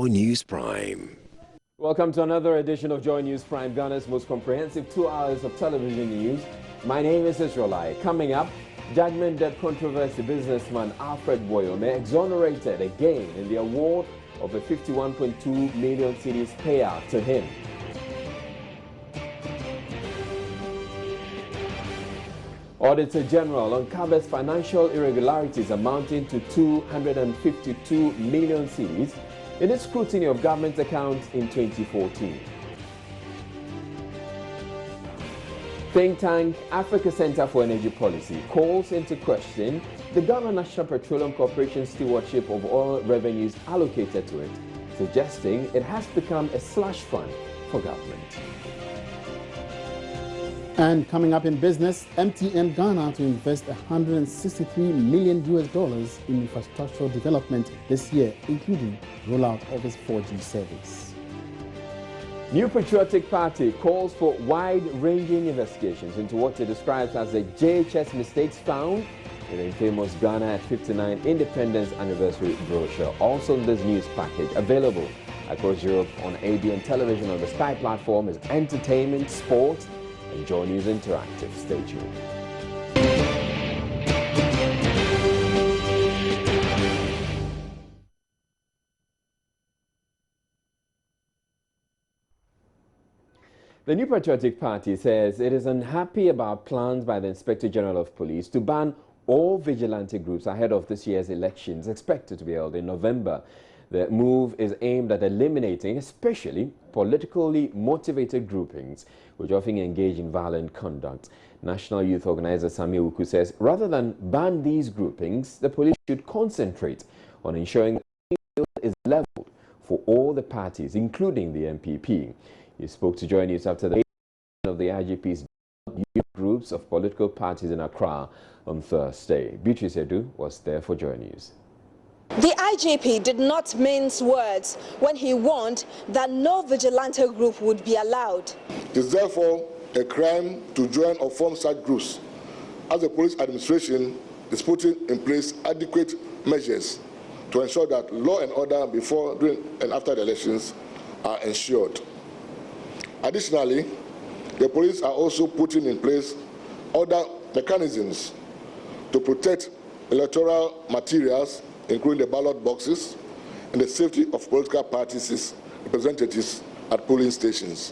Joy News Prime. Welcome to another edition of Joy News Prime, Ghana's most comprehensive 2 hours of television news. My name is Israelite. Coming up, judgment debt controversy businessman Alfred Boyome exonerated again in the award of a 51.2 million cedis payout to him. Auditor General uncovers financial irregularities amounting to 252 million cedis in its scrutiny of government accounts in 2014. Think tank Africa Center for Energy Policy calls into question the Ghana National Petroleum Corporation stewardship of oil revenues allocated to it, suggesting it has become a slush fund for government. And coming up in business, MTN Ghana to invest $163 million in infrastructural development this year, including rollout of its 4G service. New Patriotic Party calls for wide-ranging investigations into what it describes as the JHS mistakes found in the famous Ghana at 59 Independence Anniversary brochure. Also in this news package, available across Europe on ABN television on the Sky platform, is entertainment, sports, and Joy News Interactive. Stay tuned. The New Patriotic Party says it is unhappy about plans by the Inspector General of Police to ban all vigilante groups ahead of this year's elections expected to be held in November. The move is aimed at eliminating especially politically motivated groupings which often engage in violent conduct. National Youth Organizer Samia Wuku says rather than ban these groupings, the police should concentrate on ensuring that the field is leveled for all the parties, including the NPP. He spoke to Joy News after the meeting of the IGP's youth groups of political parties in Accra on Thursday. Beatrice Edu was there for Joy News. The IGP did not mince words when he warned that no vigilante group would be allowed. It is therefore a crime to join or form such groups, as the police administration is putting in place adequate measures to ensure that law and order before, during and after the elections are ensured. Additionally, the police are also putting in place other mechanisms to protect electoral materials, including the ballot boxes, and the safety of political parties' representatives at polling stations.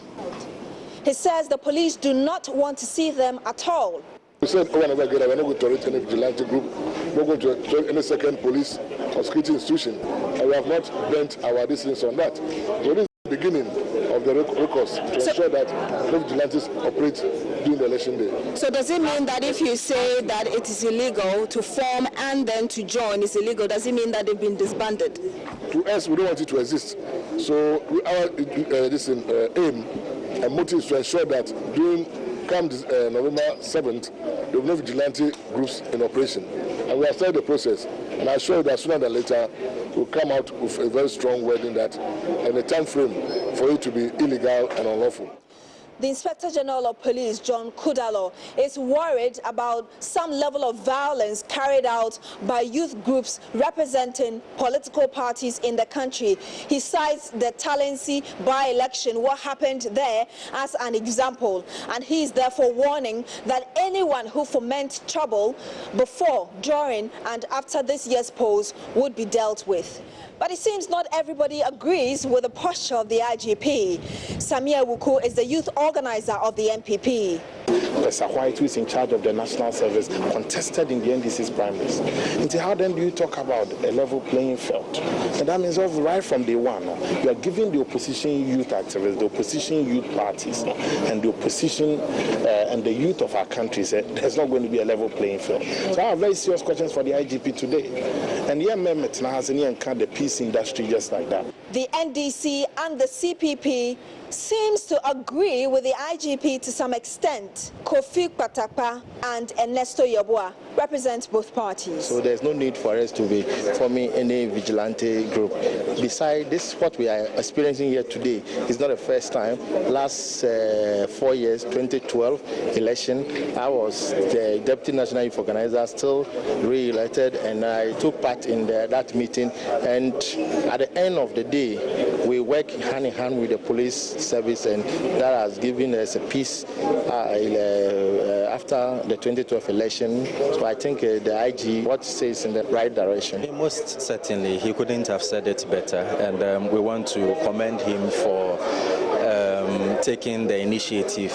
He says the police do not want to see them at all. We said over and over again that we're not going to tolerate any vigilante group, we're going to join any second police or security institution, and we have not bent our decisions on that. So this is the beginning of the recourse to ensure that no vigilantes operate during the election day. So does it mean that if you say that it is illegal to form and then to join is illegal, does it mean that they've been disbanded? To us, we don't want it to exist. So our aim and motive is to ensure that during November 7th, there will be no vigilante groups in operation. And we have started the process. And I assure you that sooner than later, we'll come out with a very strong wording that and a time frame for it to be illegal and unlawful. The Inspector General of Police, John Kudalo, is worried about some level of violence carried out by youth groups representing political parties in the country. He cites the Talensi by-election, what happened there, as an example. And he is therefore warning that anyone who foments trouble before, during, and after this year's polls would be dealt with. But it seems not everybody agrees with the posture of the IGP. Samia Wuku is the youth organizer of the NPP. Professor White, who is in charge of the National Service, contested in the NDC's primaries. And how then do you talk about a level playing field? And that means right from day one, you are giving the opposition youth activists, the opposition youth parties, and the opposition and the youth of our country said there's not going to be a level playing field. So I have very serious questions for the IGP today. And here, Mehmet Nahasani and the peace industry just like that. The NDC and the CPP seems to agree with the IGP to some extent. Kofi Patapa and Ernesto Yeboah represent both parties. So there's no need for us to be forming any vigilante group. Besides this, what we are experiencing here today is not the first time. Last 4 years, 2012 election, I was the Deputy National Youth Organizer, still re-elected, and I took part in that meeting. And at the end of the day, we work hand in hand with the police service, and that has given us a peace after the 2012 election. So I think the IG, what says in the right direction. Most certainly, he couldn't have said it better, and we want to commend him for taking the initiative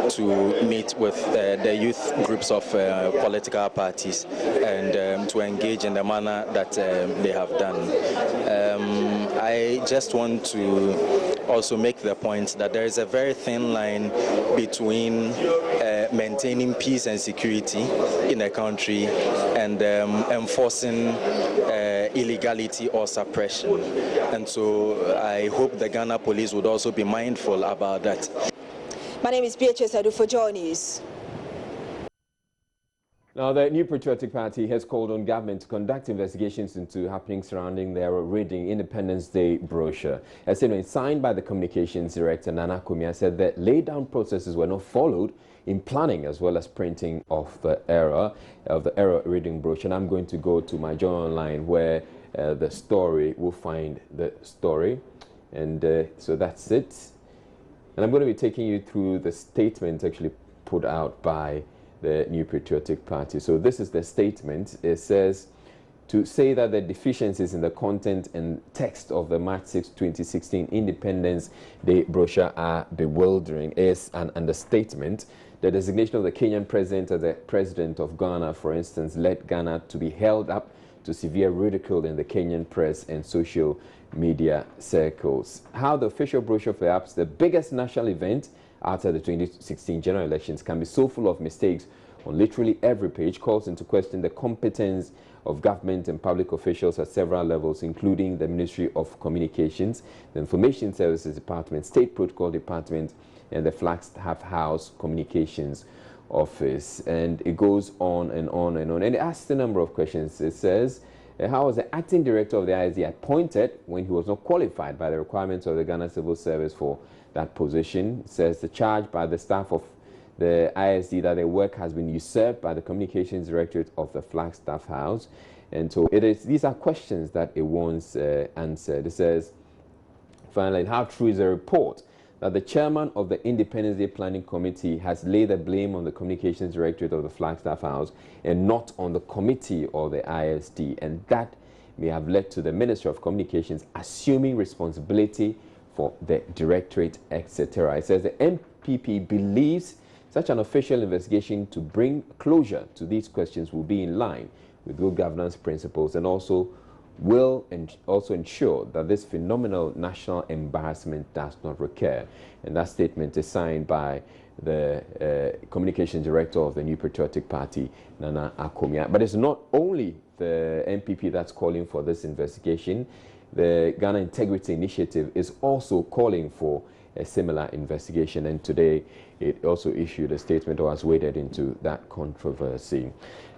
to meet with the youth groups of political parties and to engage in the manner that they have done. I just want to also make the point that there is a very thin line between maintaining peace and security in a country and enforcing illegality or suppression. And so I hope the Ghana police would also be mindful about that. My name is BHS Adu for Joy News. Now, the New Patriotic Party has called on government to conduct investigations into happenings surrounding their reading Independence Day brochure. A statement signed by the Communications Director, Nana Kumia, said that laid-down processes were not followed in planning as well as printing of the era reading brochure. And I'm going to go to my Joy Online where the story will find the story. And so that's it. And I'm going to be taking you through the statement actually put out by the New Patriotic Party. So this is the statement. It says, to say that the deficiencies in the content and text of the March 6, 2016 Independence Day brochure are bewildering is an understatement. The designation of the Kenyan president as the president of Ghana, for instance, led Ghana to be held up to severe ridicule in the Kenyan press and social media circles. How the official brochure, perhaps the biggest national event after the 2016 general elections, can be so full of mistakes on literally every page, calls into question the competence of government and public officials at several levels, including the Ministry of Communications, the Information Services Department, State Protocol Department, and the Flagstaff House Communications Office. And it goes on and on and on. And it asks a number of questions. It says, how was the acting director of the ISD appointed when he was not qualified by the requirements of the Ghana Civil Service for that position? It says the charge by the staff of the ISD that their work has been usurped by the Communications Directorate of the Flagstaff House. And so these are questions that it wants answered. It says, finally, how true is the report that the chairman of the Independence Day Planning Committee has laid the blame on the Communications Directorate of the Flagstaff House and not on the committee or the ISD, and that may have led to the Minister of Communications assuming responsibility for the directorate, etc. It says the MPP believes such an official investigation to bring closure to these questions will be in line with good governance principles and also will ensure that this phenomenal national embarrassment does not recur. And that statement is signed by the Communications Director of the New Patriotic Party, Nana Akomia. But it's not only the MPP that's calling for this investigation. The Ghana Integrity Initiative is also calling for a similar investigation, and today it also issued a statement or has waded into that controversy.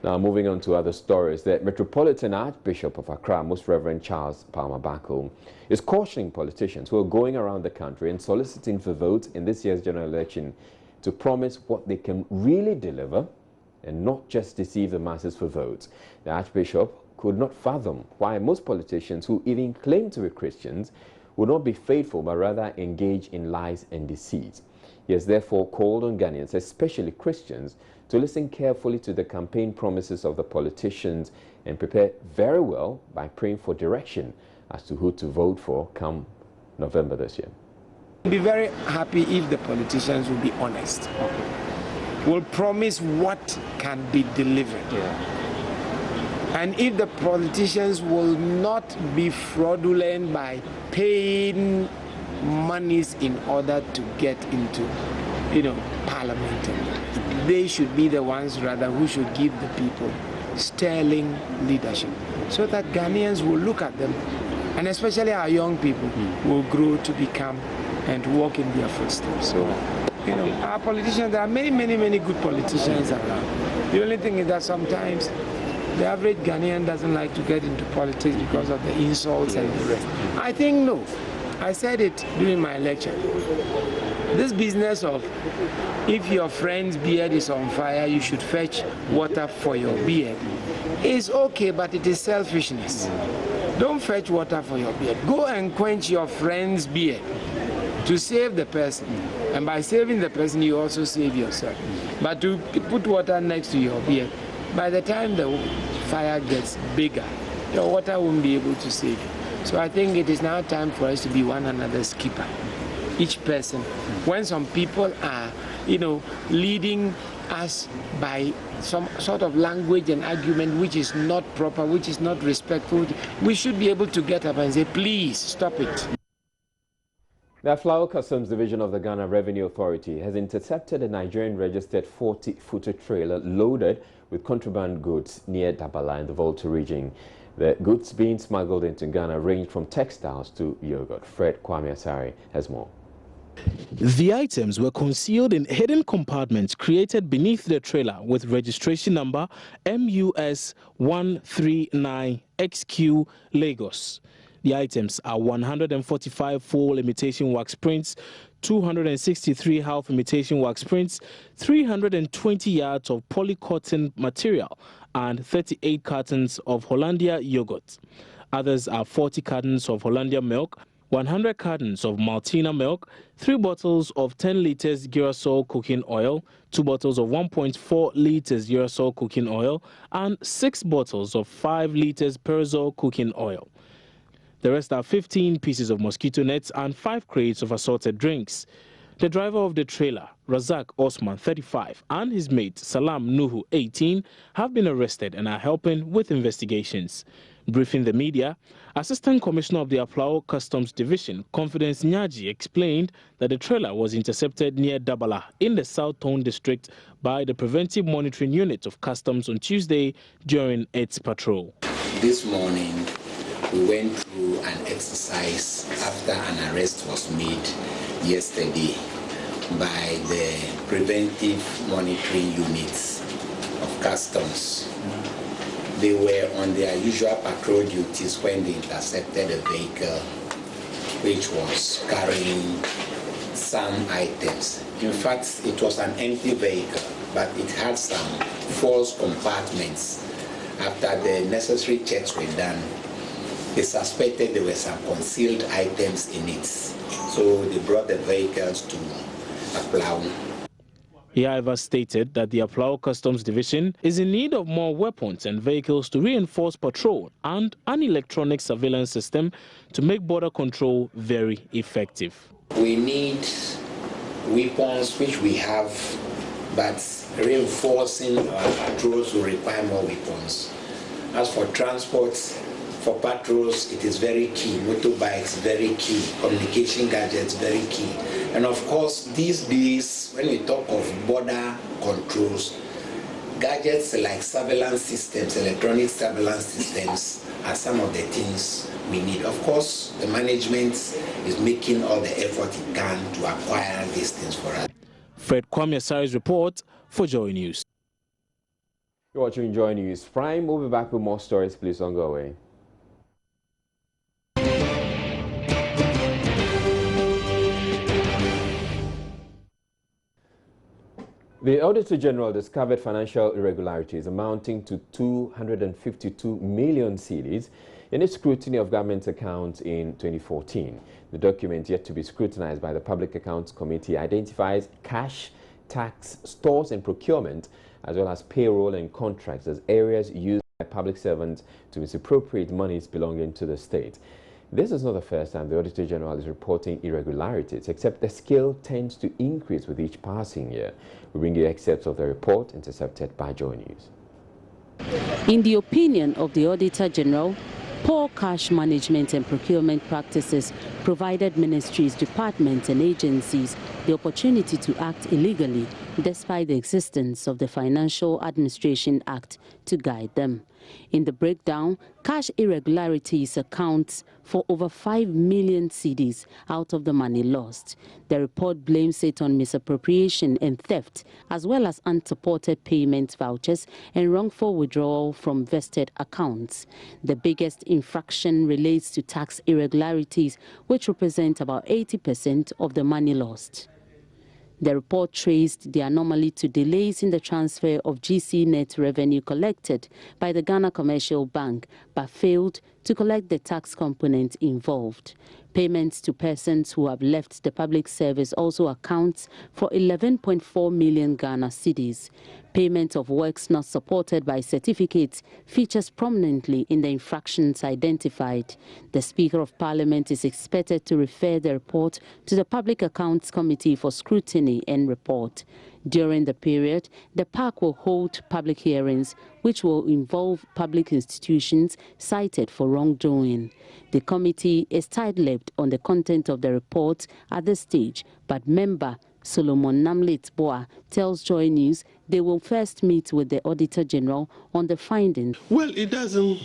Now, moving on to other stories, the Metropolitan Archbishop of Accra, Most Reverend Charles Palmer Bako, is cautioning politicians who are going around the country and soliciting for votes in this year's general election to promise what they can really deliver and not just deceive the masses for votes. The Archbishop could not fathom why most politicians who even claim to be Christians would not be faithful but rather engage in lies and deceit. He has therefore called on Ghanaians, especially Christians, to listen carefully to the campaign promises of the politicians and prepare very well by praying for direction as to who to vote for come November this year. I'd be very happy if the politicians will be honest. Will promise what can be delivered. And if the politicians will not be fraudulent by paying monies in order to get into, parliament, they should be the ones rather who should give the people sterling leadership, so that Ghanaians will look at them, and especially our young people will grow to become and walk in their footsteps. So You know, our politicians, there are many good politicians around. The only thing is that sometimes the average Ghanaian doesn't like to get into politics because of the insults and the rest. I think no. I said it during my lecture. This business of if your friend's beard is on fire, you should fetch water for your beard is okay, but it is selfishness. Don't fetch water for your beard. Go and quench your friend's beard to save the person. And by saving the person, you also save yourself. But to put water next to your beard, by the time the fire gets bigger, your water won't be able to save you. So I think it is now time for us to be one another's keeper. Each person. When some people are, you know, leading us by some sort of language and argument which is not proper, which is not respectful, we should be able to get up and say, please stop it. The Flower Customs Division of the Ghana Revenue Authority has intercepted a Nigerian-registered 40-footer trailer loaded with contraband goods near Dabala in the Volta region. The goods being smuggled into Ghana range from textiles to yogurt. Fred Kwame Asare has more. The items were concealed in hidden compartments created beneath the trailer with registration number MUS 139XQ Lagos. The items are 145 full imitation wax prints, 263 half imitation wax prints, 320 yards of polycotton material, and 38 cartons of Hollandia yogurt. Others are 40 cartons of Hollandia milk, 100 cartons of Maltina milk, 3 bottles of 10 liters Girasol cooking oil, 2 bottles of 1.4 liters Girasol cooking oil, and 6 bottles of 5 liters Perizol cooking oil. The rest are 15 pieces of mosquito nets and 5 crates of assorted drinks. The driver of the trailer, Razak Osman, 35, and his mate, Salam Nuhu, 18, have been arrested and are helping with investigations. Briefing the media, Assistant Commissioner of the Aflao Customs Division, Confidence Nyaji, explained that the trailer was intercepted near Dabala in the South Tone district by the Preventive Monitoring Unit of Customs on Tuesday during its patrol. This morning, we went through an exercise after an arrest was made yesterday by the Preventive Monitoring Units of Customs. They were on their usual patrol duties when they intercepted a vehicle which was carrying some items. In fact, it was an empty vehicle, but it had some false compartments. After the necessary checks were done, they suspected there were some concealed items in it. So they brought the vehicles to Accra. He, however, stated that the Aflao Customs Division is in need of more weapons and vehicles to reinforce patrol and an electronic surveillance system to make border control very effective. We need weapons, which we have, but reinforcing our patrols will require more weapons. As for transport, for patrols, it is very key. Motorbikes, very key. Communication gadgets, very key. And of course, these days, when we talk of border controls, gadgets like surveillance systems, electronic surveillance systems, are some of the things we need. Of course, the management is making all the effort it can to acquire these things for us. Fred Kwame Asare's report for Joy News. You're watching Joy News Prime. We'll be back with more stories. Please don't go away. The Auditor General discovered financial irregularities amounting to 252 million cedis in its scrutiny of government accounts in 2014. The document, yet to be scrutinized by the Public Accounts Committee, identifies cash, tax, stores and procurement, as well as payroll and contracts as areas used by public servants to misappropriate monies belonging to the state. This is not the first time the Auditor General is reporting irregularities, except the scale tends to increase with each passing year. We bring you excerpts of the report intercepted by Joy News. In the opinion of the Auditor General, poor cash management and procurement practices provided ministries, departments and agencies the opportunity to act illegally despite the existence of the Financial Administration Act to guide them. In the breakdown, cash irregularities account for over 5 million cedis out of the money lost. The report blames it on misappropriation and theft, as well as unsupported payment vouchers and wrongful withdrawal from vested accounts. The biggest infraction relates to tax irregularities, which represent about 80% of the money lost. The report traced the anomaly to delays in the transfer of GC net revenue collected by the Ghana Commercial Bank, but failed to collect the tax component involved. Payments to persons who have left the public service also accounts for 11.4 million Ghana cedis. Payment of works not supported by certificates features prominently in the infractions identified. The Speaker of Parliament is expected to refer the report to the Public Accounts Committee for scrutiny and report. During the period, the park will hold public hearings, which will involve public institutions cited for wrongdoing. The committee is tight-lipped on the content of the report at this stage, but member Solomon Namlit Boa tells Joy News they will first meet with the Auditor General on the findings. Well, it doesn't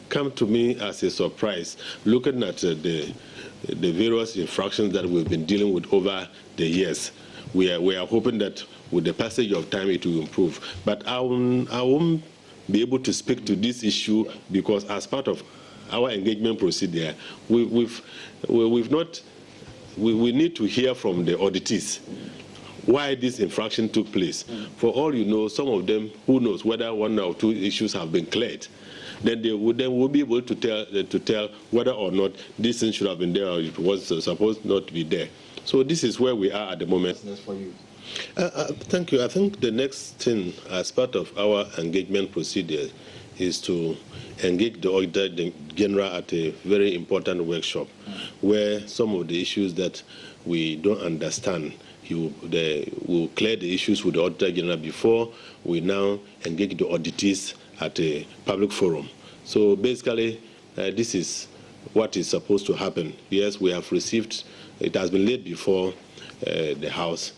come to me as a surprise, looking at the various infractions that we've been dealing with over the years. We are hoping that with the passage of time it will improve. But I won't be able to speak to this issue because as part of our engagement procedure, we need to hear from the auditees why this infraction took place. For all you know, some of them, who knows whether one or two issues have been cleared. Then they will be able to tell whether or not this thing should have been there or it was supposed not to be there. So this is where we are at the moment. For you. Thank you. I think the next thing as part of our engagement procedure is to engage the Auditor General at a very important workshop where some of the issues that we don't understand, we'll clear the issues with the Auditor General before we now engage the auditees at a public forum. So basically, this is what is supposed to happen. Yes, we have received, it has been laid before the House.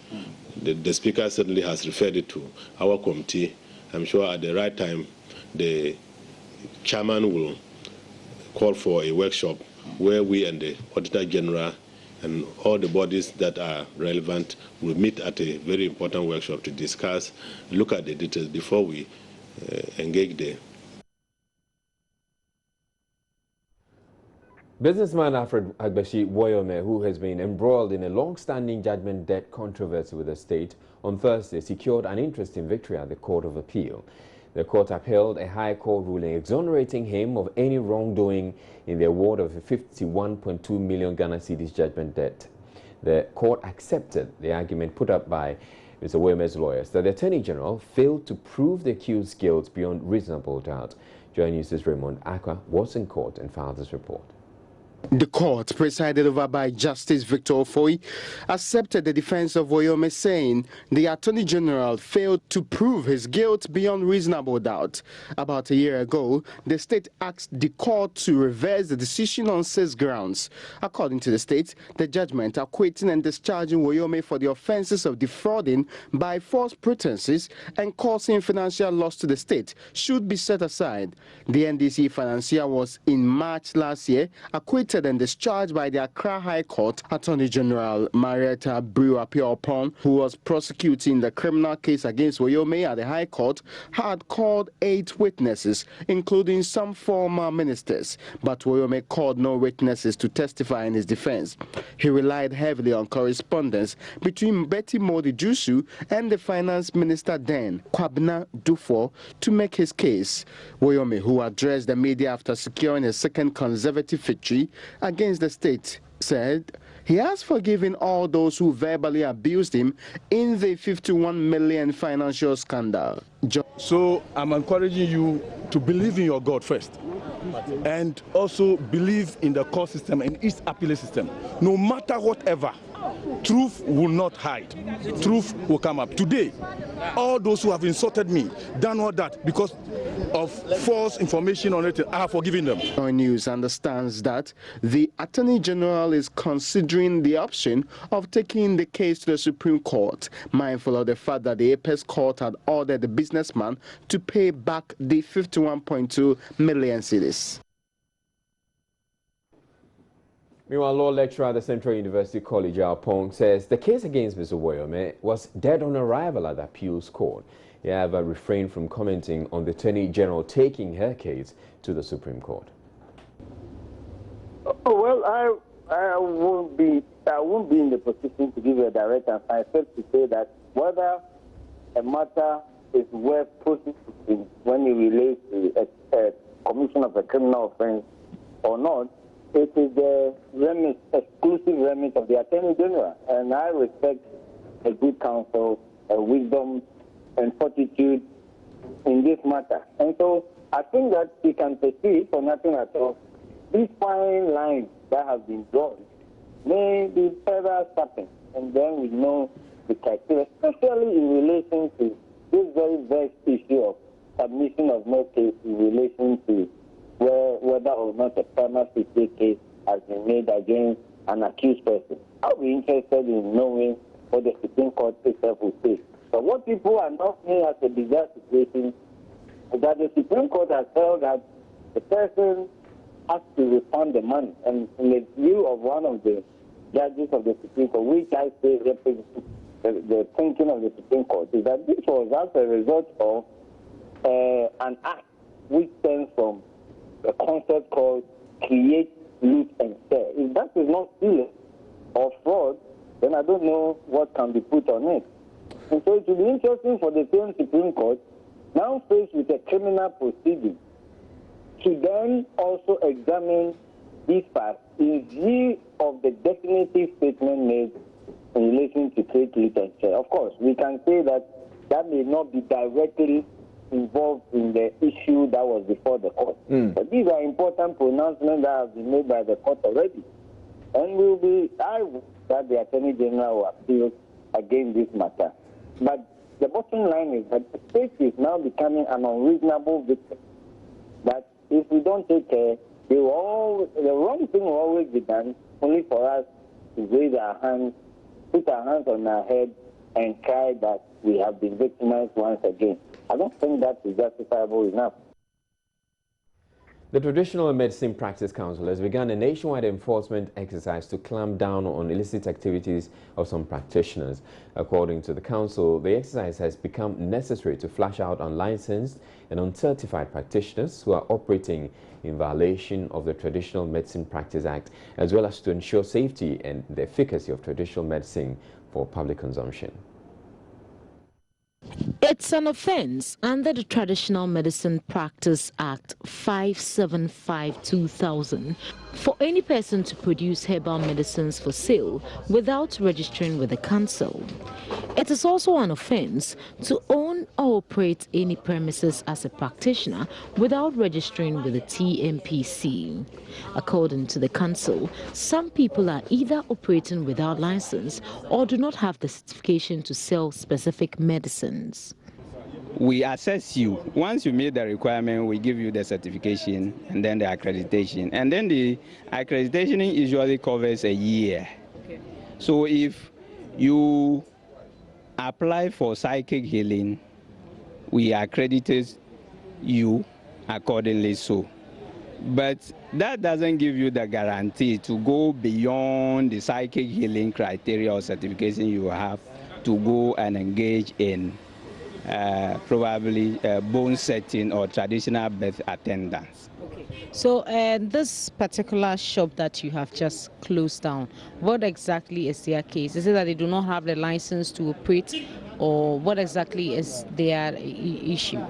The Speaker certainly has referred it to our committee. I'm sure at the right time, the Chairman will call for a workshop where we and the Auditor General and all the bodies that are relevant will meet at a very important workshop to discuss, look at the details before we engage there. Businessman Alfred Agbeshi Woyome, who has been embroiled in a long-standing judgment debt controversy with the state, on Thursday secured an interesting victory at the Court of Appeal. The court upheld a High Court ruling exonerating him of any wrongdoing in the award of a 51.2 million Ghana cedis judgment debt. The court accepted the argument put up by Mr. Woyome's lawyers that the Attorney General failed to prove the accused's guilt beyond reasonable doubt. Joy News' Raymond Accra was in court and filed this report. The court, presided over by Justice Victor Ofoyi, accepted the defense of Woyome, saying the Attorney General failed to prove his guilt beyond reasonable doubt. About a year ago, the state asked the court to reverse the decision on 6 grounds. According to the state, the judgment acquitting and discharging Woyome for the offenses of defrauding by false pretenses and causing financial loss to the state should be set aside. The NDC financier was in March last year acquitted and discharged by the Accra High Court. Attorney General Marietta Brewer-Piopon, who was prosecuting the criminal case against Woyome at the High Court, had called 8 witnesses, including some former ministers, but Woyome called no witnesses to testify in his defense. He relied heavily on correspondence between Betty Modi Jusu and the Finance Minister then, Kwabena Dufo, to make his case. Woyome, who addressed the media after securing a second consecutive victory against the state, said he has forgiven all those who verbally abused him in the 51 million financial scandal. So I'm encouraging you to believe in your God first, and also believe in the court system and its appeal system. No matter whatever truth will not hide. Truth will come up. Today, all those who have insulted me, done all that because of false information on it, I have forgiven them. News understands that the Attorney General is considering the option of taking the case to the Supreme Court, mindful of the fact that the Apex Court had ordered the businessman to pay back the 51.2 million cedis. Meanwhile, law lecturer at the Central University College, Pong, says the case against Mr. Woyome was dead on arrival at the appeals court. He however refrained from commenting on the Attorney General taking her case to the Supreme Court. Oh, well, I won't be in the position to give you a direct answer, except to say that whether a matter is worth prosecuting when it relates to a commission of a criminal offense or not, it is the exclusive remit of the Attorney General. And I respect a good counsel, a wisdom, and fortitude in this matter. And so I think that we can proceed for nothing at all. These fine lines that have been drawn may be further sharpened, and then we know the criteria, especially in relation to this very vexed issue of submission of no case in relation to whether or not a prima facie case has been made against an accused person. I'll be interested in knowing what the Supreme Court itself will say. But what people are not seeing as a bizarre situation is that the Supreme Court has held that the person has to refund the money. And in the view of one of the judges of the Supreme Court, which I say represents the thinking of the Supreme Court, is that this was as a result of an act which stems from a concept called create, loot, and sell. If that is not stealing or fraud, then I don't know what can be put on it. And so it will be interesting for the same Supreme Court, now faced with a criminal proceeding, to then also examine these facts in view of the definitive statement made in relation to create, loot, and sell. Of course, we can say that that may not be directly involved in the issue that was before the court. But these are important pronouncements that have been made by the court already. And I hope that the Attorney General will appeal against this matter. But the bottom line is that the state is now becoming an unreasonable victim. That if we don't take care, the wrong thing will always be done, only for us to raise our hands, put our hands on our head, and cry that we have been victimized once again. I don't think that is justifiable enough. The Traditional Medicine Practice Council has begun a nationwide enforcement exercise to clamp down on illicit activities of some practitioners. According to the council, the exercise has become necessary to flash out unlicensed and uncertified practitioners who are operating in violation of the Traditional Medicine Practice Act, as well as to ensure safety and the efficacy of traditional medicine for public consumption. It's an offense under the Traditional Medicine Practice Act 575/2000 for any person to produce herbal medicines for sale without registering with the council. It is also an offense to own or operate any premises as a practitioner without registering with the TMPC. According to the council, some people are either operating without license or do not have the certification to sell specific medicines. We assess you. Once you meet the requirement, we give you the certification and then the accreditation. And then the accreditation usually covers a year. Okay. So if you apply for psychic healing, we accredited you accordingly so. But that doesn't give you the guarantee to go beyond the psychic healing criteria or certification you have to go and engage in probably bone setting or traditional birth attendance. Okay. So this particular shop that you have just closed down, what exactly is their case? Is it that they do not have the license to operate, or what exactly is their issue?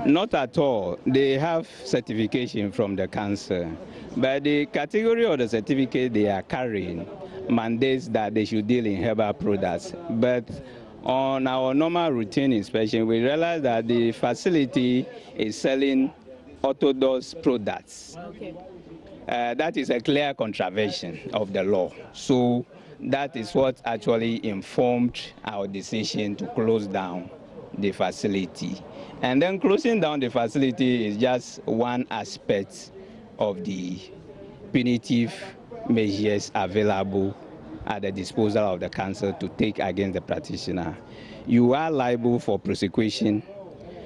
Not at all. They have certification from the council, but the category of the certificate they are carrying mandates that they should deal in herbal products. But on our normal routine inspection, we realize that the facility is selling orthodox products. Okay. That is a clear contravention of the law. So that is what actually informed our decision to close down the facility. And then closing down the facility is just one aspect of the punitive measures available at the disposal of the council to take against the practitioner. You are liable for prosecution,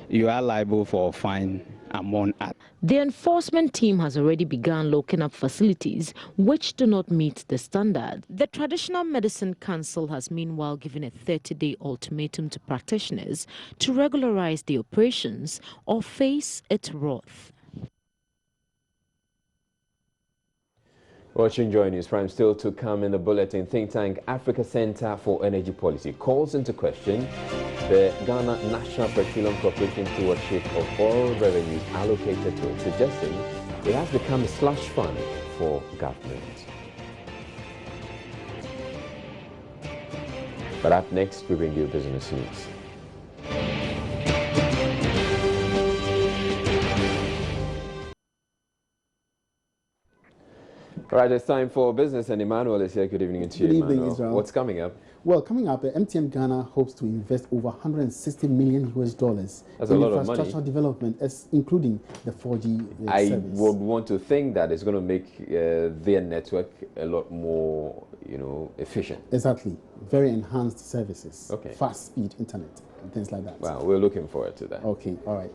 you are liable for fine, among others. The enforcement team has already begun locking up facilities which do not meet the standard. The Traditional Medicine Council has meanwhile given a 30-day ultimatum to practitioners to regularize the operations or face its wrath. Watching Joy News Prime, still to come in the bulletin. Think tank Africa Center for Energy Policy calls into question the Ghana National Petroleum Corporation stewardship of oil revenues allocated to it, suggesting it has become a slush fund for government. But up next, we bring you business news. All right, it's time for business, and Emmanuel is here. Good evening to you, Good evening, Emmanuel. Israel. What's coming up? Well, coming up, MTN Ghana hopes to invest over $160 million That's in a lot of infrastructure money. development, including the 4G I service. would want to think that it's going to make their network a lot more, efficient. Exactly. Very enhanced services. Okay. Fast speed internet and things like that. Wow, we're looking forward to that. Okay, all right.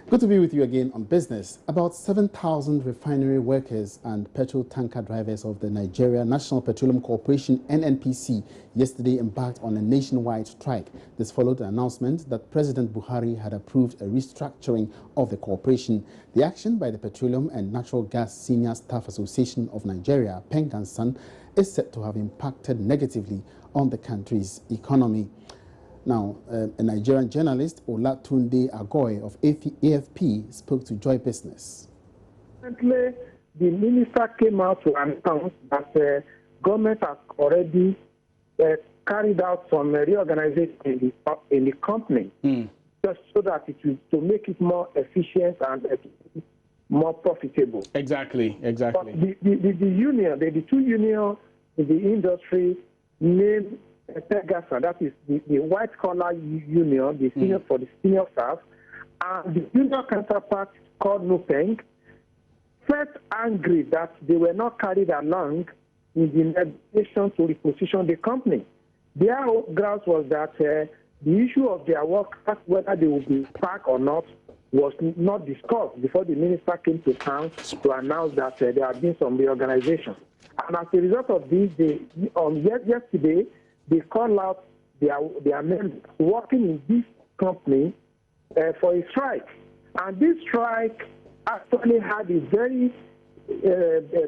Good to be with you again on business. About 7,000 refinery workers and petrol tanker drivers of the Nigeria National Petroleum Corporation, NNPC, yesterday embarked on a nationwide strike. This followed an announcement that President Buhari had approved a restructuring of the corporation. The action by the Petroleum and Natural Gas Senior Staff Association of Nigeria, PENGANSAN, is said to have impacted negatively on the country's economy. Now, a Nigerian journalist, Olatunde Agoy of AFP, spoke to Joy Business. Recently, the minister came out to announce that the government has already carried out some reorganization in the company, just so that it will to make it more efficient and more profitable. Exactly. But the union, the two unions in the industry named Pegasa, that is the white collar union, the senior for the senior staff, and the union counterpart called NUPENG, felt angry that they were not carried along in the negotiation to reposition the company. Their grounds was that the issue of their workers, whether they would be sacked or not, was not discussed before the minister came to town to announce that there had been some reorganization. And as a result of this, yesterday, they called out their members working in this company for a strike. And this strike actually had a very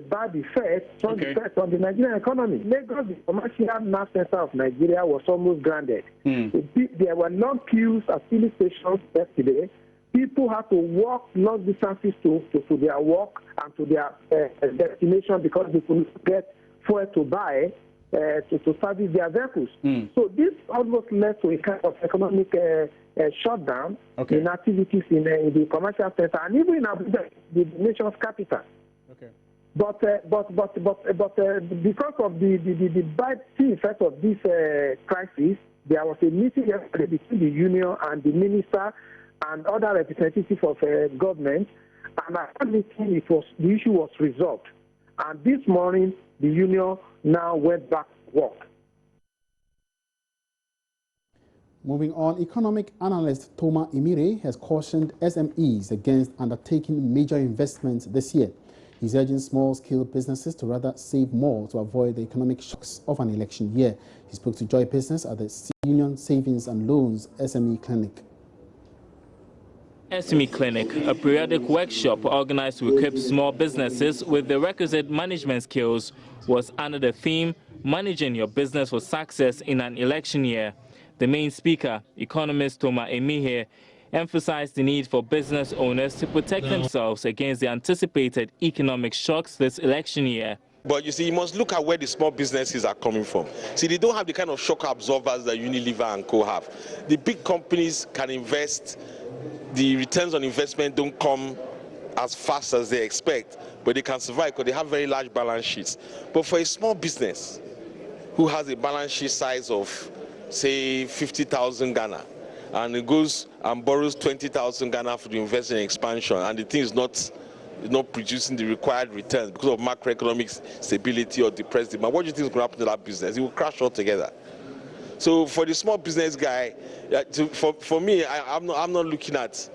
bad effect on the Nigerian economy. Lagos, the commercial mass center of Nigeria, was almost grounded. There were long queues at filling stations yesterday. People had to walk long distances to their work and to their destination because they couldn't get fuel to buy to service their vehicles. So this almost led to a kind of economic shutdown in activities in the commercial sector and even in Abuja, the nation's capital. But because of the bad effect of this crisis, there was a meeting yesterday between the union and the minister and other representatives of government, and at that meeting the issue was resolved. And this morning, the union now went back to work. Moving on, economic analyst Toma Emire has cautioned SMEs against undertaking major investments this year. He's urging small-scale businesses to rather save more to avoid the economic shocks of an election year. He spoke to Joy Business at the Union Savings and Loans SME Clinic. SME Clinic, a periodic workshop organized to equip small businesses with the requisite management skills, was under the theme, Managing Your Business for Success in an Election Year. The main speaker, economist Toma Emire, emphasized the need for business owners to protect themselves against the anticipated economic shocks this election year. But you see, you must look at where the small businesses are coming from. See, they don't have the kind of shock absorbers that Unilever and Co. have. The big companies can invest. The returns on investment don't come as fast as they expect, but they can survive because they have very large balance sheets. But for a small business, who has a balance sheet size of, say, 50,000 Ghana, and it goes and borrows 20,000 Ghana for the investment in expansion, and the thing is not producing the required returns because of macroeconomic stability or depressed demand, what do you think is going to happen to that business? It will crash altogether. So for the small business guy, for me, I'm not looking at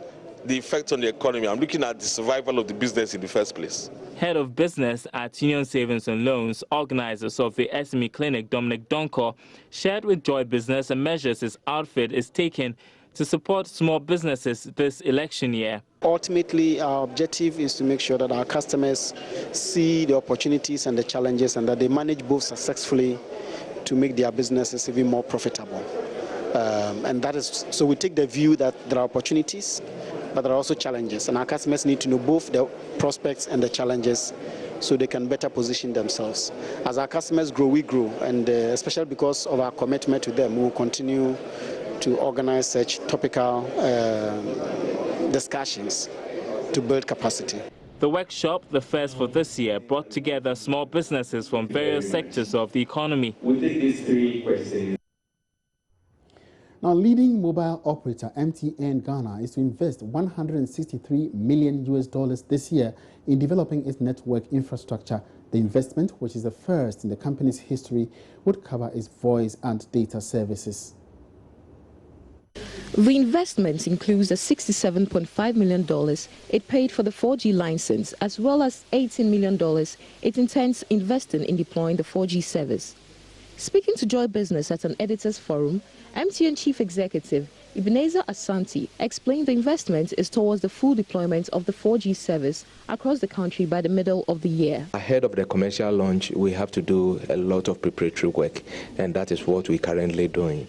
the effect on the economy. I'm looking at the survival of the business in the first place. Head of business at Union Savings and Loans, organizers of the SME Clinic, Dominic Donko, shared with Joy Business the measures his outfit is taking to support small businesses this election year. Ultimately, our objective is to make sure that our customers see the opportunities and the challenges and that they manage both successfully to make their businesses even more profitable. And that is, so we take the view that there are opportunities, but there are also challenges, and our customers need to know both the prospects and the challenges so they can better position themselves. As our customers grow, we grow, and especially because of our commitment to them, we will continue to organize such topical discussions to build capacity. The workshop, the first for this year, brought together small businesses from various sectors of the economy. We'll take these 3 questions. Now, leading mobile operator MTN Ghana is to invest $163 million this year in developing its network infrastructure. The investment, which is the first in the company's history, would cover its voice and data services. The investment includes the $67.5 million it paid for the 4G license, as well as $18 million it intends investing in deploying the 4G service. Speaking to Joy Business at an editors' forum, MTN Chief Executive Ebenezer Asante explained the investment is towards the full deployment of the 4G service across the country by the middle of the year. Ahead of the commercial launch, we have to do a lot of preparatory work, and that is what we're currently doing.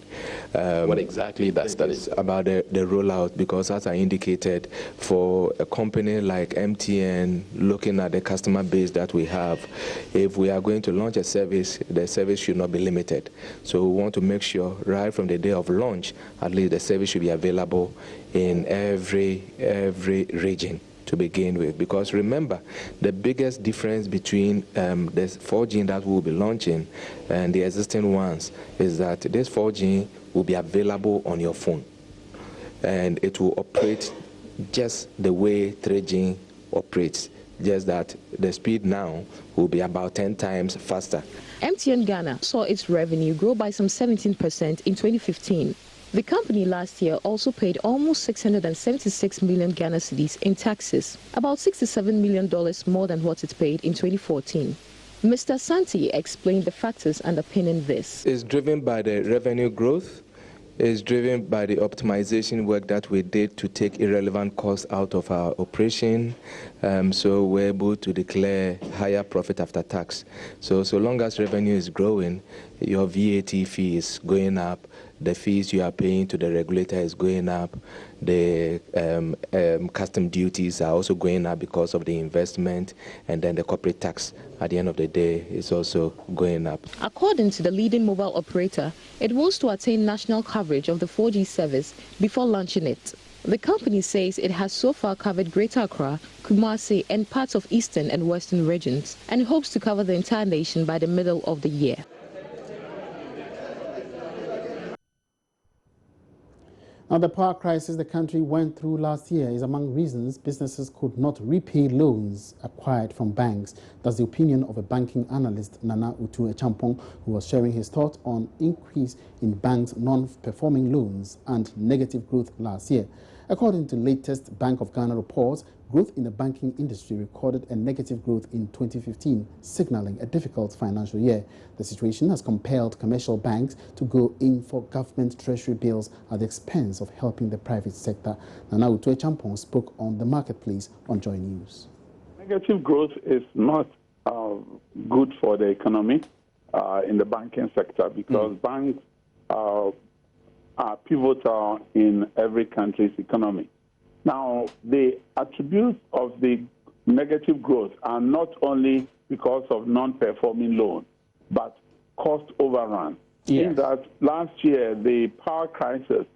What exactly that is? About the rollout, because as I indicated, for a company like MTN, looking at the customer base that we have, if we are going to launch a service, the service should not be limited. So we want to make sure right from the day of launch, at least the service should be available in every region to begin with. Because remember, the biggest difference between the 4G that we will be launching and the existing ones is that this 4G will be available on your phone, and it will operate just the way 3G operates, just that the speed now will be about 10 times faster. MTN Ghana saw its revenue grow by some 17% in 2015. The company last year also paid almost 676 million Ghana cedis in taxes, about $67 million more than what it paid in 2014. Mr. Santi explained the factors underpinning this. It's driven by the revenue growth. It's driven by the optimization work that we did to take irrelevant costs out of our operation. So we're able to declare higher profit after tax. So long as revenue is growing, your VAT fee is going up, the fees you are paying to the regulator is going up, the custom duties are also going up because of the investment, and then the corporate tax at the end of the day is also going up. According to the leading mobile operator, it wants to attain national coverage of the 4G service before launching it. The company says it has so far covered Greater Accra, Kumasi, and parts of eastern and western regions, and hopes to cover the entire nation by the middle of the year. Now, the power crisis the country went through last year is among reasons businesses could not repay loans acquired from banks. That's the opinion of a banking analyst, Nana Utu Echampong, who was sharing his thoughts on increase in banks' non-performing loans and negative growth last year. According to latest Bank of Ghana reports, growth in the banking industry recorded a negative growth in 2015, signaling a difficult financial year. The situation has compelled commercial banks to go in for government treasury bills at the expense of helping the private sector. Nana Utu Echampong spoke on the marketplace on Joy News. Negative growth is not good for the economy in the banking sector because banks are pivotal in every country's economy. Now, the attributes of the negative growth are not only because of non-performing loans, but cost overrun. Yes. In that last year, the power crisis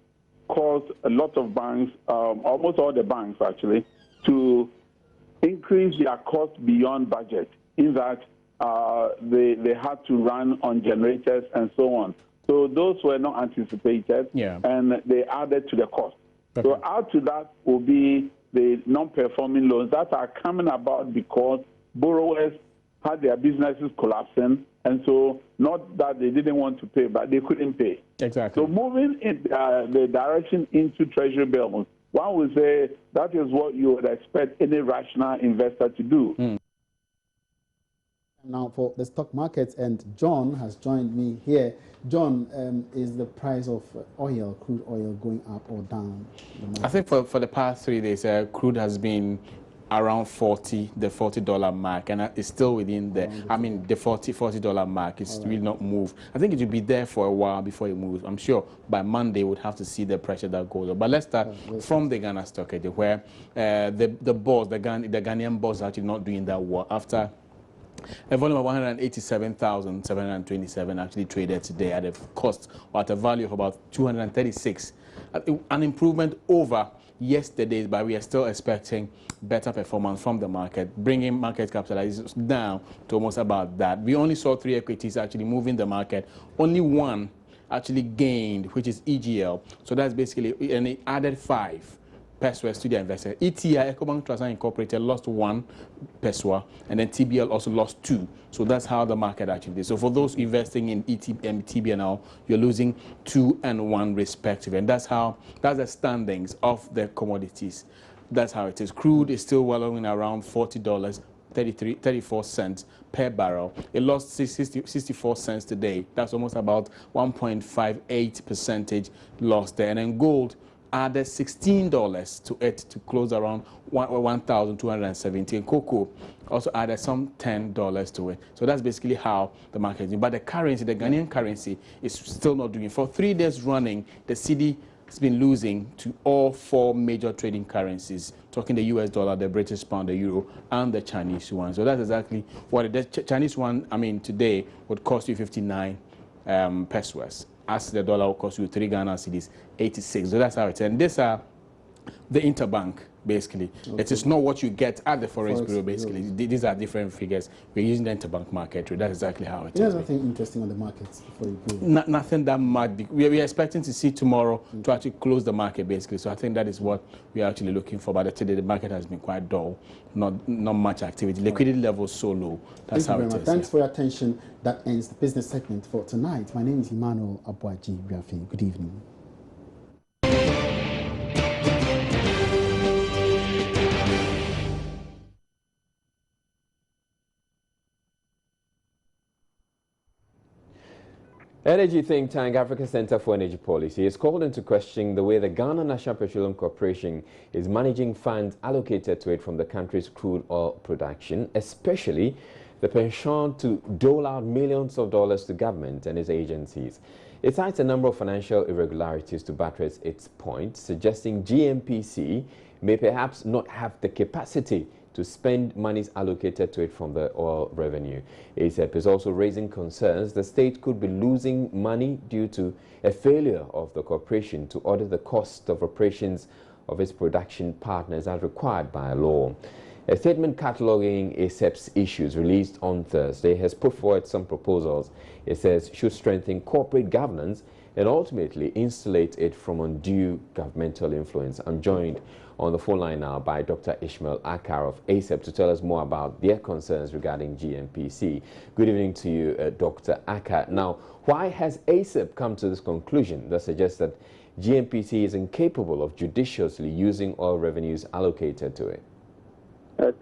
caused a lot of banks, almost all the banks actually, to increase their cost beyond budget, in that they had to run on generators and so on. So those were not anticipated, and they added to the cost. Okay. So add to that will be the non-performing loans that are coming about because borrowers had their businesses collapsing, and so not that they didn't want to pay, but they couldn't pay. Exactly. So moving in the direction into treasury bills, one would say that is what you would expect any rational investor to do. Now for the stock markets, and John has joined me here. John, is the price of oil, crude oil, going up or down? I think for the past 3 days, crude has been around the $40 mark, and it's still within the, the $40 mark. It's really not moved. I think it will be there for a while before it moves. I'm sure by Monday we'll have to see the pressure that goes up. But let's start from the Ghana Stock Exchange, where the Ghanaian bourse is actually not doing that well after a volume of 187,727 actually traded today at a cost or at a value of about 236, an improvement over yesterday's, but we are still expecting better performance from the market, bringing market capitalizations down to almost about that. We only saw 3 equities actually moving the market. Only one actually gained, which is EGL. So that's basically, and it added 5 pesos to the investor. ETI, Ecobank Trust Incorporated, lost 1 peso, and then TBL also lost 2. So that's how the market actually did. So for those investing in TBNL, you're losing 2 and 1 respectively. And that's the standings of the commodities. That's how it is. Crude is still wallowing around $40. 34 cents per barrel. It lost 64 cents today. That's almost about 1.58% loss there. And then gold added $16 to it to close around 1,270. And cocoa also added some $10 to it. So that's basically how the market is doing. But the currency, the Ghanaian currency, is still not doing it. For 3 days running, the cedi has been losing to all 4 major trading currencies, talking the US dollar, the British pound, the euro, and the Chinese yuan. So that's exactly what the Chinese yuan, today would cost you 59 pesos. As the dollar will cost you 3 Ghana cedis, 86. So that's how it is. And these are the interbank, basically. Okay. It is not what you get at the Forex Bureau, basically. These are different figures. We're using the interbank market rate. That's exactly how it is. There's nothing interesting on the markets before you go. Nothing that much. We're expecting to see tomorrow to actually close the market, basically. So I think that is what we're actually looking for. But today, the market has been quite dull. Not much activity. Liquidity levels so low. That's how it is. Thanks for your attention. That ends the business segment for tonight. My name is Emmanuel Abuaji. Good evening. Energy think tank Africa Center for Energy Policy is called into question the way the Ghana National Petroleum Corporation is managing funds allocated to it from the country's crude oil production, especially the penchant to dole out millions of dollars to government and its agencies. It cites a number of financial irregularities to buttress its point, suggesting GNPC may perhaps not have the capacity to spend monies allocated to it from the oil revenue. ASEP is also raising concerns the state could be losing money due to a failure of the corporation to audit the cost of operations of its production partners as required by law. A statement cataloguing ASEP's issues released on Thursday has put forward some proposals it says should strengthen corporate governance and ultimately insulate it from undue governmental influence. I'm joined on the phone line now by Dr. Ishmael Akar of ASEP to tell us more about their concerns regarding GNPC. Good evening to you, Dr. Akar. Now, why has ASEP come to this conclusion that suggests that GNPC is incapable of judiciously using oil revenues allocated to it?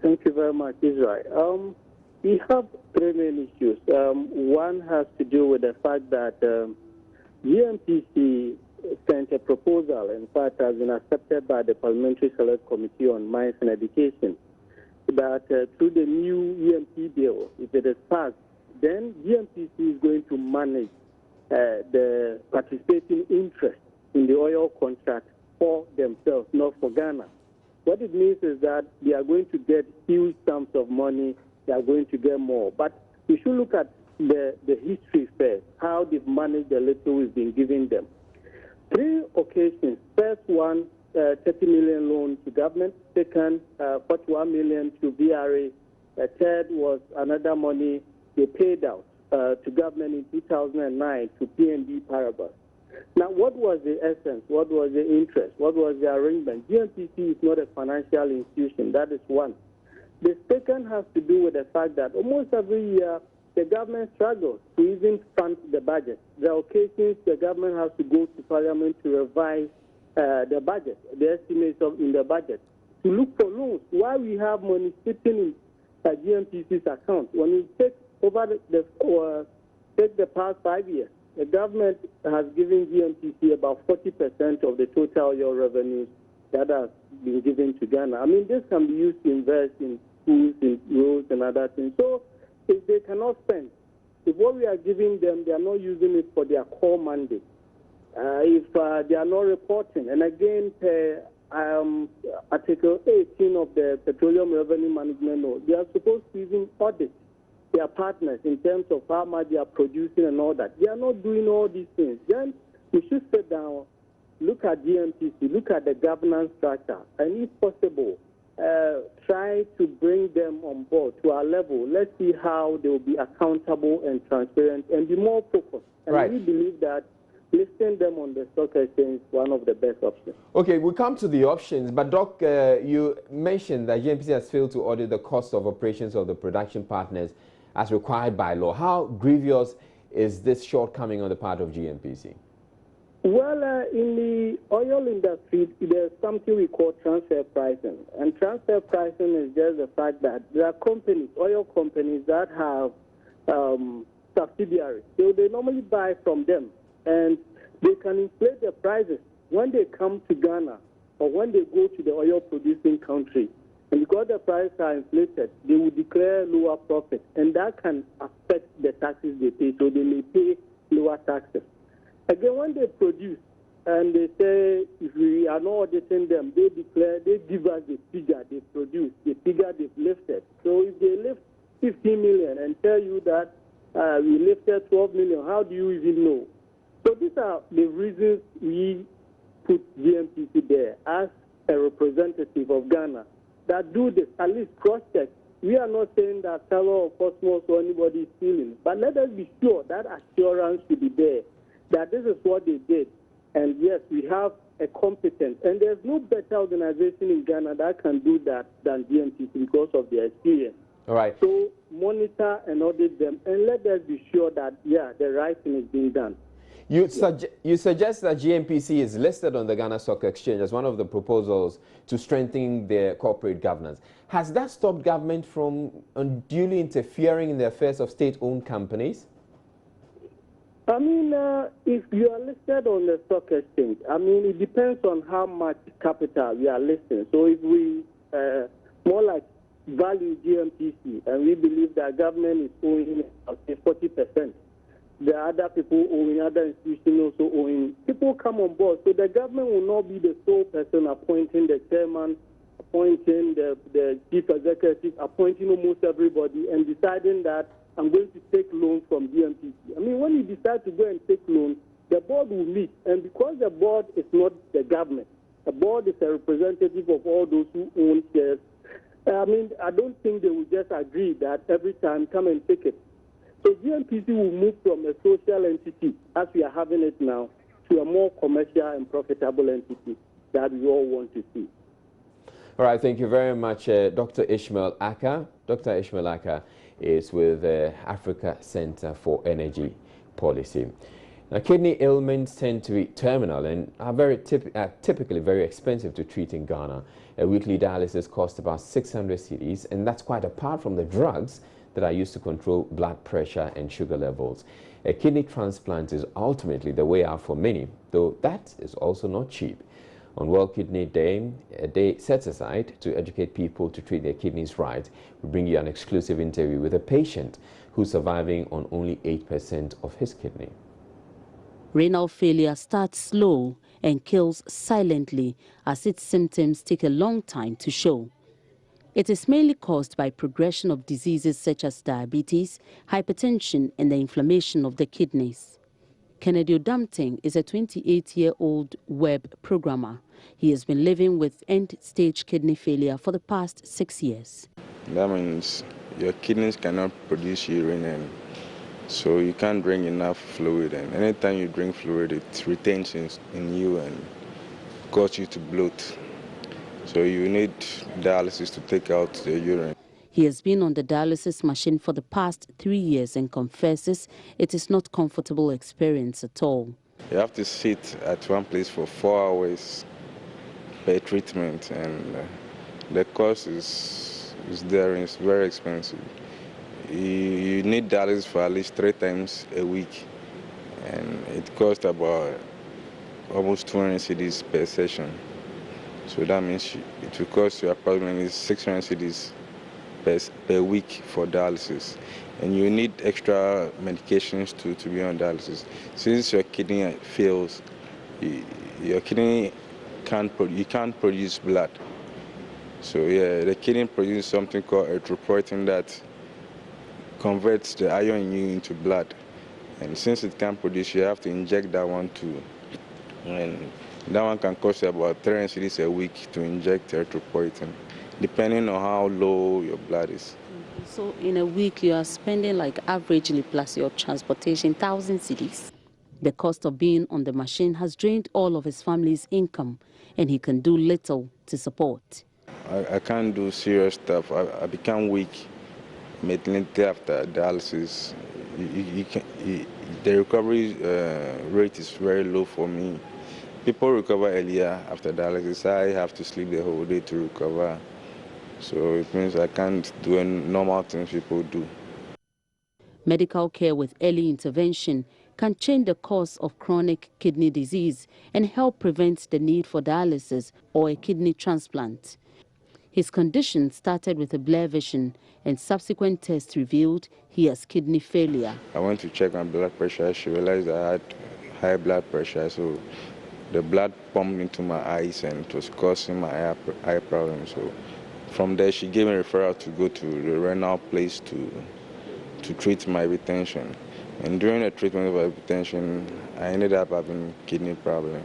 Thank you very much, Israel. We have 3 main issues. One has to do with the fact that GNPC sent a proposal, in fact, has been accepted by the Parliamentary Select Committee on Mines and Education, that through the new EMP bill, if it is passed, then GNPC is going to manage the participating interest in the oil contract for themselves, not for Ghana. What it means is that they are going to get huge sums of money, they are going to get more. But we should look at the history first, how they've managed the little we've been giving them. 3 occasions. First one, 30 million loan to government. Second, 41 million to VRA. Third was another money they paid out to government in 2009 to PNB Paribas. Now, what was the essence? What was the interest? What was the arrangement? GNPC is not a financial institution. That is one. The second has to do with the fact that almost every year the government struggles to even fund the budget. There are occasions the government has to go to Parliament to revise the budget, the estimates in the budget, to look for loans while we have money sitting in GNPC's account. When you take over take the past 5 years, the government has given GNPC about 40% of the total oil revenues that has been given to Ghana. I mean, this can be used to invest in schools, in roads, and other things. So if they cannot spend, if what we are giving them, they are not using it for their core mandate, if they are not reporting, and again, Article 18 of the Petroleum Revenue Management Law, they are supposed to even audit their partners in terms of how much they are producing and all that. They are not doing all these things. Then we should sit down, look at GNPC, look at the governance structure, and if possible, try to bring them on board to our level. Let's see how they will be accountable and transparent and be more focused. And we believe that listing them on the stock exchange is one of the best options. Okay, we'll come to the options, but Doc, you mentioned that GNPC has failed to audit the cost of operations of the production partners as required by law. How grievous is this shortcoming on the part of GNPC? Well, in the oil industry, there's something we call transfer pricing. And transfer pricing is just the fact that there are companies, oil companies, that have subsidiaries. So they normally buy from them, and they can inflate their prices when they come to Ghana or when they go to the oil-producing country. And because the prices are inflated, they will declare lower profit, and that can affect the taxes they pay, so they may pay lower taxes. Again, when they produce and they say if we are not auditing them, they give us the figure they produce, the figure they've lifted. So if they lift 15 million and tell you that we lifted 12 million, how do you even know? So these are the reasons we put GNPC there as a representative of Ghana that do this, at least cross-check. We are not saying that Tower or Cosmos or anybody is stealing, but let us be sure that assurance should be there, that this is what they did. And yes, we have a competent, and there's no better organization in Ghana that can do that than GNPC because of their experience. All right. So monitor and audit them, and let us be sure that, yeah, the right thing is being done. You suggest that GNPC is listed on the Ghana Stock Exchange as one of the proposals to strengthen their corporate governance. Has that stopped government from unduly interfering in the affairs of state-owned companies? I mean, if you are listed on the stock exchange, I mean, it depends on how much capital we are listing. So if we more like value GNPC, and we believe that government is owing 40%, the other people owing, other institutions also owing, people come on board. So the government will not be the sole person appointing the chairman, appointing the chief executive, appointing almost everybody, and deciding that I'm going to take loans from GNPC. I mean, when you decide to go and take loans, the board will meet. And because the board is not the government, the board is a representative of all those who own shares. I mean, I don't think they will just agree that every time come and take it. So GNPC will move from a social entity, as we are having it now, to a more commercial and profitable entity that we all want to see. All right, thank you very much, Dr. Ishmael Aka. Dr. Ishmael Aka is with the Africa Center for Energy Policy. Now, kidney ailments tend to be terminal and are typically very expensive to treat in Ghana. A weekly dialysis costs about 600 cedis, and that's quite apart from the drugs that are used to control blood pressure and sugar levels. A kidney transplant is ultimately the way out for many, though that is also not cheap. On World Kidney Day, a day set aside to educate people to treat their kidneys right, we bring you an exclusive interview with a patient who's surviving on only 8% of his kidney. Renal failure starts slow and kills silently as its symptoms take a long time to show. It is mainly caused by progression of diseases such as diabetes, hypertension, and the inflammation of the kidneys. Kennedy Odamting is a 28-year-old web programmer. He has been living with end-stage kidney failure for the past 6 years. That means your kidneys cannot produce urine, and so you can't drink enough fluid. And anytime you drink fluid, it retains in you and causes you to bloat. So you need dialysis to take out the urine. He has been on the dialysis machine for the past 3 years and confesses it is not a comfortable experience at all. You have to sit at one place for 4 hours per treatment, and the cost is there and it's very expensive. You need dialysis for at least 3 times a week, and it costs about almost 200 cedis per session. So that means it will cost you approximately 600 cedis per week for dialysis. And you need extra medications to be on dialysis. Since your kidney fails, your kidney can't produce blood. So yeah, the kidney produces something called erythropoietin that converts the iron in you into blood. And since it can't produce, you have to inject that one too. And that one can cost you about 300 cedis a week to inject erythropoietin, depending on how low your blood is. So in a week you are spending, like, averagely plus your transportation, 1,000 cedis. The cost of being on the machine has drained all of his family's income, and he can do little to support. I can't do serious stuff. I become weak immediately after dialysis. The recovery rate is very low for me. People recover earlier after dialysis. I have to sleep the whole day to recover. So it means I can't do normal things people do. Medical care with early intervention can change the course of chronic kidney disease and help prevent the need for dialysis or a kidney transplant. His condition started with a blurred vision, and subsequent tests revealed he has kidney failure. I went to check my blood pressure. She realized I had high blood pressure, so the blood pumped into my eyes and it was causing my eye problem. So from there, she gave me a referral to go to the renal place to treat my hypertension. And during the treatment of hypertension, I ended up having kidney problem.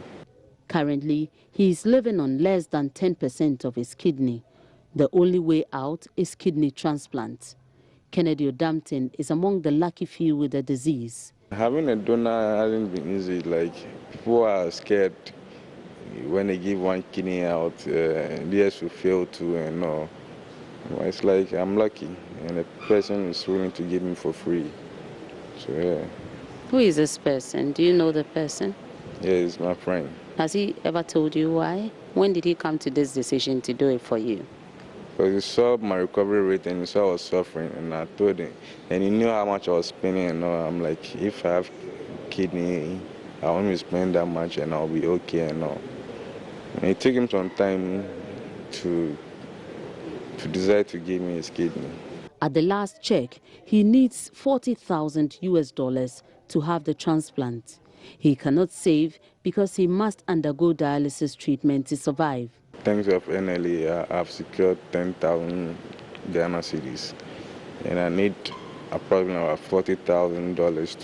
Currently, he is living on less than 10% of his kidney. The only way out is kidney transplant. Kennedy Odampton is among the lucky few with the disease. Having a donor hasn't been easy. Like, people are scared when they give one kidney out, theirs will fail too, and no. It's like I'm lucky, and the person is willing to give me for free. So yeah. Who is this person? Do you know the person? Yeah, he's my friend. Has he ever told you why? When did he come to this decision to do it for you? Because he saw my recovery rate and he saw I was suffering, and I told him, and he knew how much I was spending, and all. I'm like, if I have kidney, I won't spend that much and I'll be okay and all. And it took him some time to decide to give me his kidney. At the last check, he needs $40,000 to have the transplant. He cannot save because he must undergo dialysis treatment to survive. Thanks of NLA, I've secured 10,000 Ghana cedis, and I need approximately about $40,000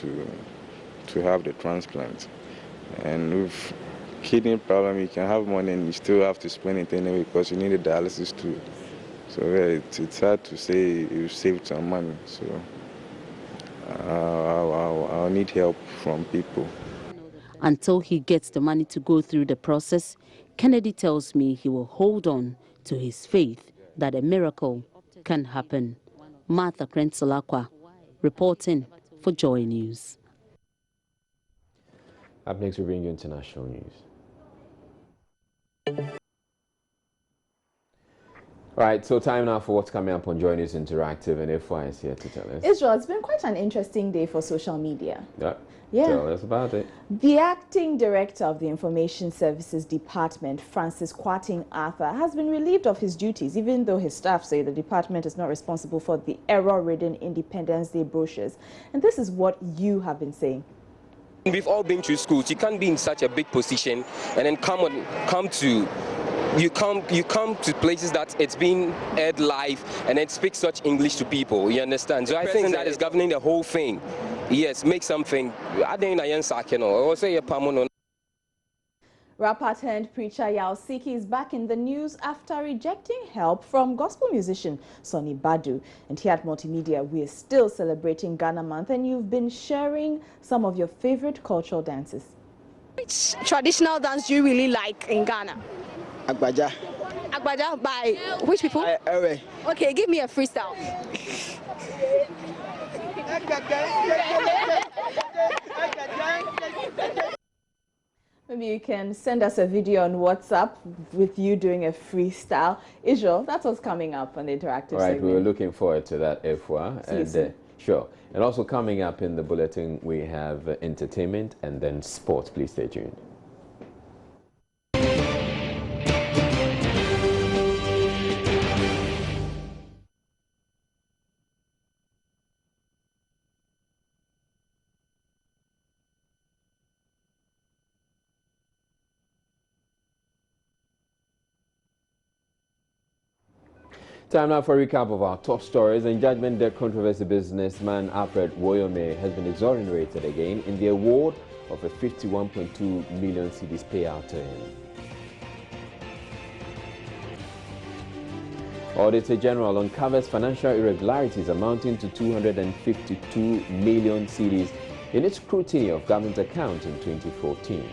to have the transplant. And with kidney problem, you can have money and you still have to spend it anyway because you need a dialysis too. So yeah, it's hard to say you saved some money. So I'll need help from people. Until he gets the money to go through the process, Kennedy tells me he will hold on to his faith that a miracle can happen. Martha Krensolakwa, reporting for Joy News. Up next, we bring you international news. All right, so time now for what's coming up on Joy News Interactive, and Efwa is here to tell us. Israel, it's been quite an interesting day for social media. Yeah. Tell us about it. The acting director of the Information Services Department, Francis Kwarteng Arthur, has been relieved of his duties, even though his staff say the department is not responsible for the error-ridden Independence Day brochures. And this is what you have been saying. We've all been through schools. You can't be in such a big position and then come to places that it's being aired live and then speak such English to people. You understand? So I think that is governing the whole thing. Yes, make something. Rapper turned preacher Yao Siki is back in the news after rejecting help from gospel musician Sonny Badu. And here at Multimedia, we are still celebrating Ghana Month, and you've been sharing some of your favorite cultural dances. Which traditional dance do you really like in Ghana? Agbaja. Agbaja by which people? Ewe. Okay, give me a freestyle. Maybe you can send us a video on WhatsApp with you doing a freestyle. Israel, that's what's coming up on the interactive All right, segment. we were looking forward to that, Efwa. And sure. And also coming up in the bulletin, we have entertainment and then sports. Please stay tuned. Time now for a recap of our top stories. In judgment, the controversy businessman Alfred Woyome has been exonerated again in the award of a 51.2 million cedis payout to him. Auditor General uncovers financial irregularities amounting to 252 million cedis in its scrutiny of government accounts in 2014.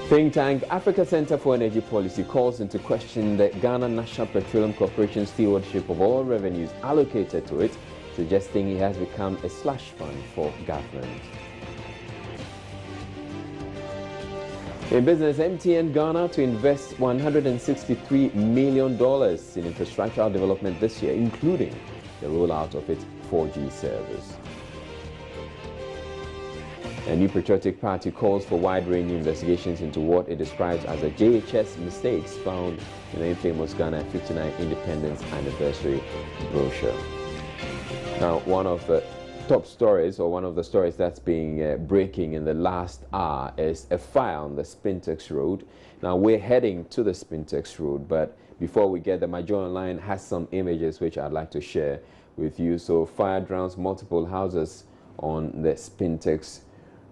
Think tank Africa Center for Energy Policy calls into question the Ghana National Petroleum Corporation stewardship of all revenues allocated to it, suggesting it has become a slush fund for government. In business, MTN Ghana to invest $163 million in infrastructural development this year, including the rollout of its 4G service. A new patriotic party calls for wide-ranging investigations into what it describes as a JHS mistakes found in the infamous Ghana 59 Independence Anniversary brochure. Now, one of the top stories, or one of the stories that's being breaking in the last hour, is a fire on the Spintex road. Now, we're heading to the Spintex road, but before we get there, my Joy Online has some images which I'd like to share with you. So, fire drowns multiple houses on the Spintex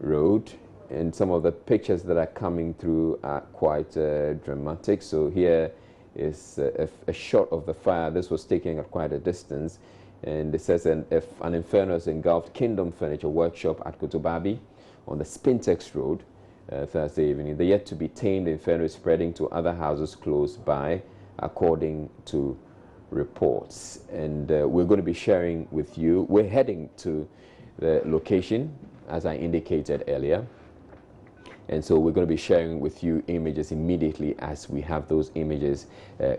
road, and some of the pictures that are coming through are quite dramatic. So here is a shot of the fire. This was taken at quite a distance, and it says an inferno has engulfed Kingdom Furniture Workshop at Kotobabi on the Spintex road Thursday evening. The yet to be tamed inferno is spreading to other houses close by, according to reports. And we're going to be sharing with you. We're heading to the location, as I indicated earlier, and so we're going to be sharing with you images immediately as we have those images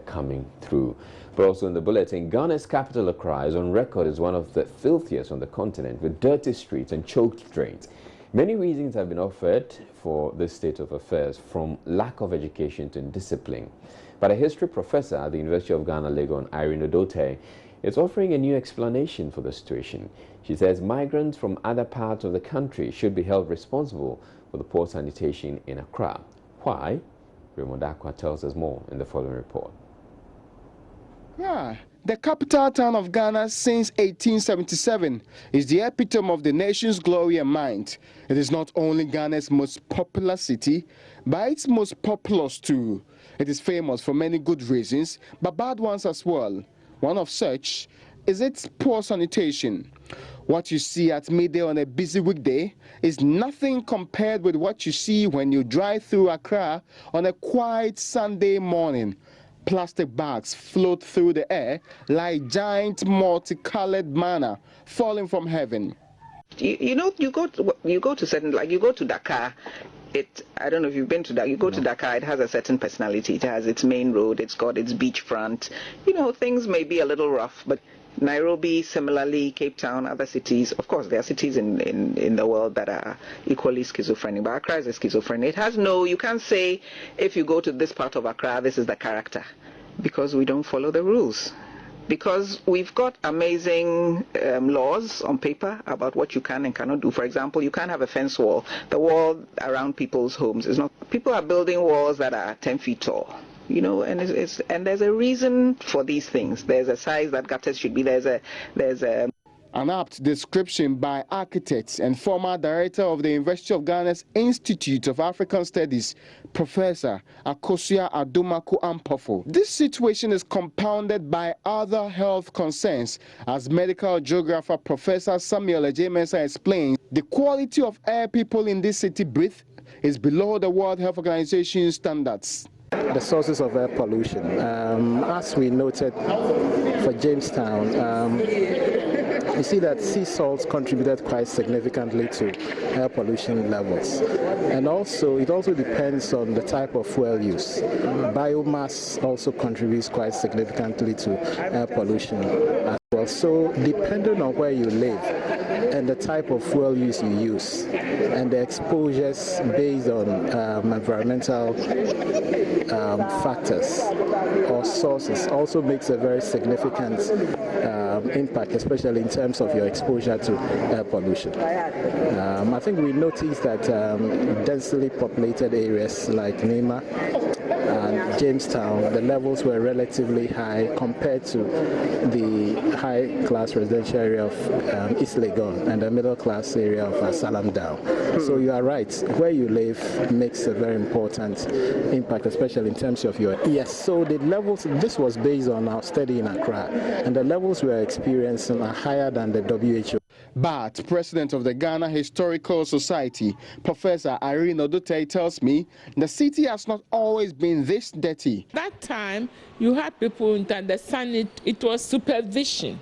coming through. But also in the bulletin, Ghana's capital Accra is on record as one of the filthiest on the continent, with dirty streets and choked drains. Many reasons have been offered for this state of affairs, from lack of education to indiscipline. But a history professor at the University of Ghana, Legon, Irene Odote, is offering a new explanation for the situation. She says migrants from other parts of the country should be held responsible for the poor sanitation in Accra. Why? Raymond Akwa tells us more in the following report. Yeah, the capital town of Ghana since 1877 is the epitome of the nation's glory and might. It is not only Ghana's most popular city, but its most populous too. It is famous for many good reasons, but bad ones as well. One of such is its poor sanitation. What you see at midday on a busy weekday is nothing compared with what you see when you drive through Accra on a quiet Sunday morning. Plastic bags float through the air like giant multicolored manna falling from heaven. You go to certain, like you go to Dakar. I don't know if you've been to Dakar. You go to Dakar, it has a certain personality. It has its main road, it's got its beachfront. Things may be a little rough, but Nairobi, similarly, Cape Town, other cities. Of course, there are cities in the world that are equally schizophrenic, but Accra is schizophrenic. It has you can't say if you go to this part of Accra, this is the character, because we don't follow the rules. Because we've got amazing laws on paper about what you can and cannot do. For example, you can't have a fence wall. The wall around people's homes is not. People are building walls that are 10 feet tall. And there's a reason for these things. There's a size that gutters should be. There's a An apt description by architect and former director of the University of Ghana's Institute of African Studies, Professor Akosua Adomako Ampofo. This situation is compounded by other health concerns. As medical geographer Professor Samuel Ejemesa explains, the quality of air people in this city breathe is below the World Health Organization standards. The sources of air pollution, as we noted for Jamestown, you see that sea salts contributed quite significantly to air pollution levels. And also, it also depends on the type of fuel use. Biomass also contributes quite significantly to air pollution as well. So, depending on where you live and the type of fuel use you use and the exposures based on environmental factors or sources also makes a very significant impact, especially in terms of your exposure to air pollution. I think we noticed that densely populated areas like Nema and Jamestown, the levels were relatively high compared to the high-class residential area of East Legon and the middle-class area of Salam Down. So you are right, where you live makes a very important impact, especially in terms of your... Yes, so the levels, this was based on our study in Accra, and the levels we are experiencing are higher than the WHO. But President of the Ghana Historical Society, Professor Irene Odote, tells me the city has not always been this dirty. That time, you had people to understand it was supervision.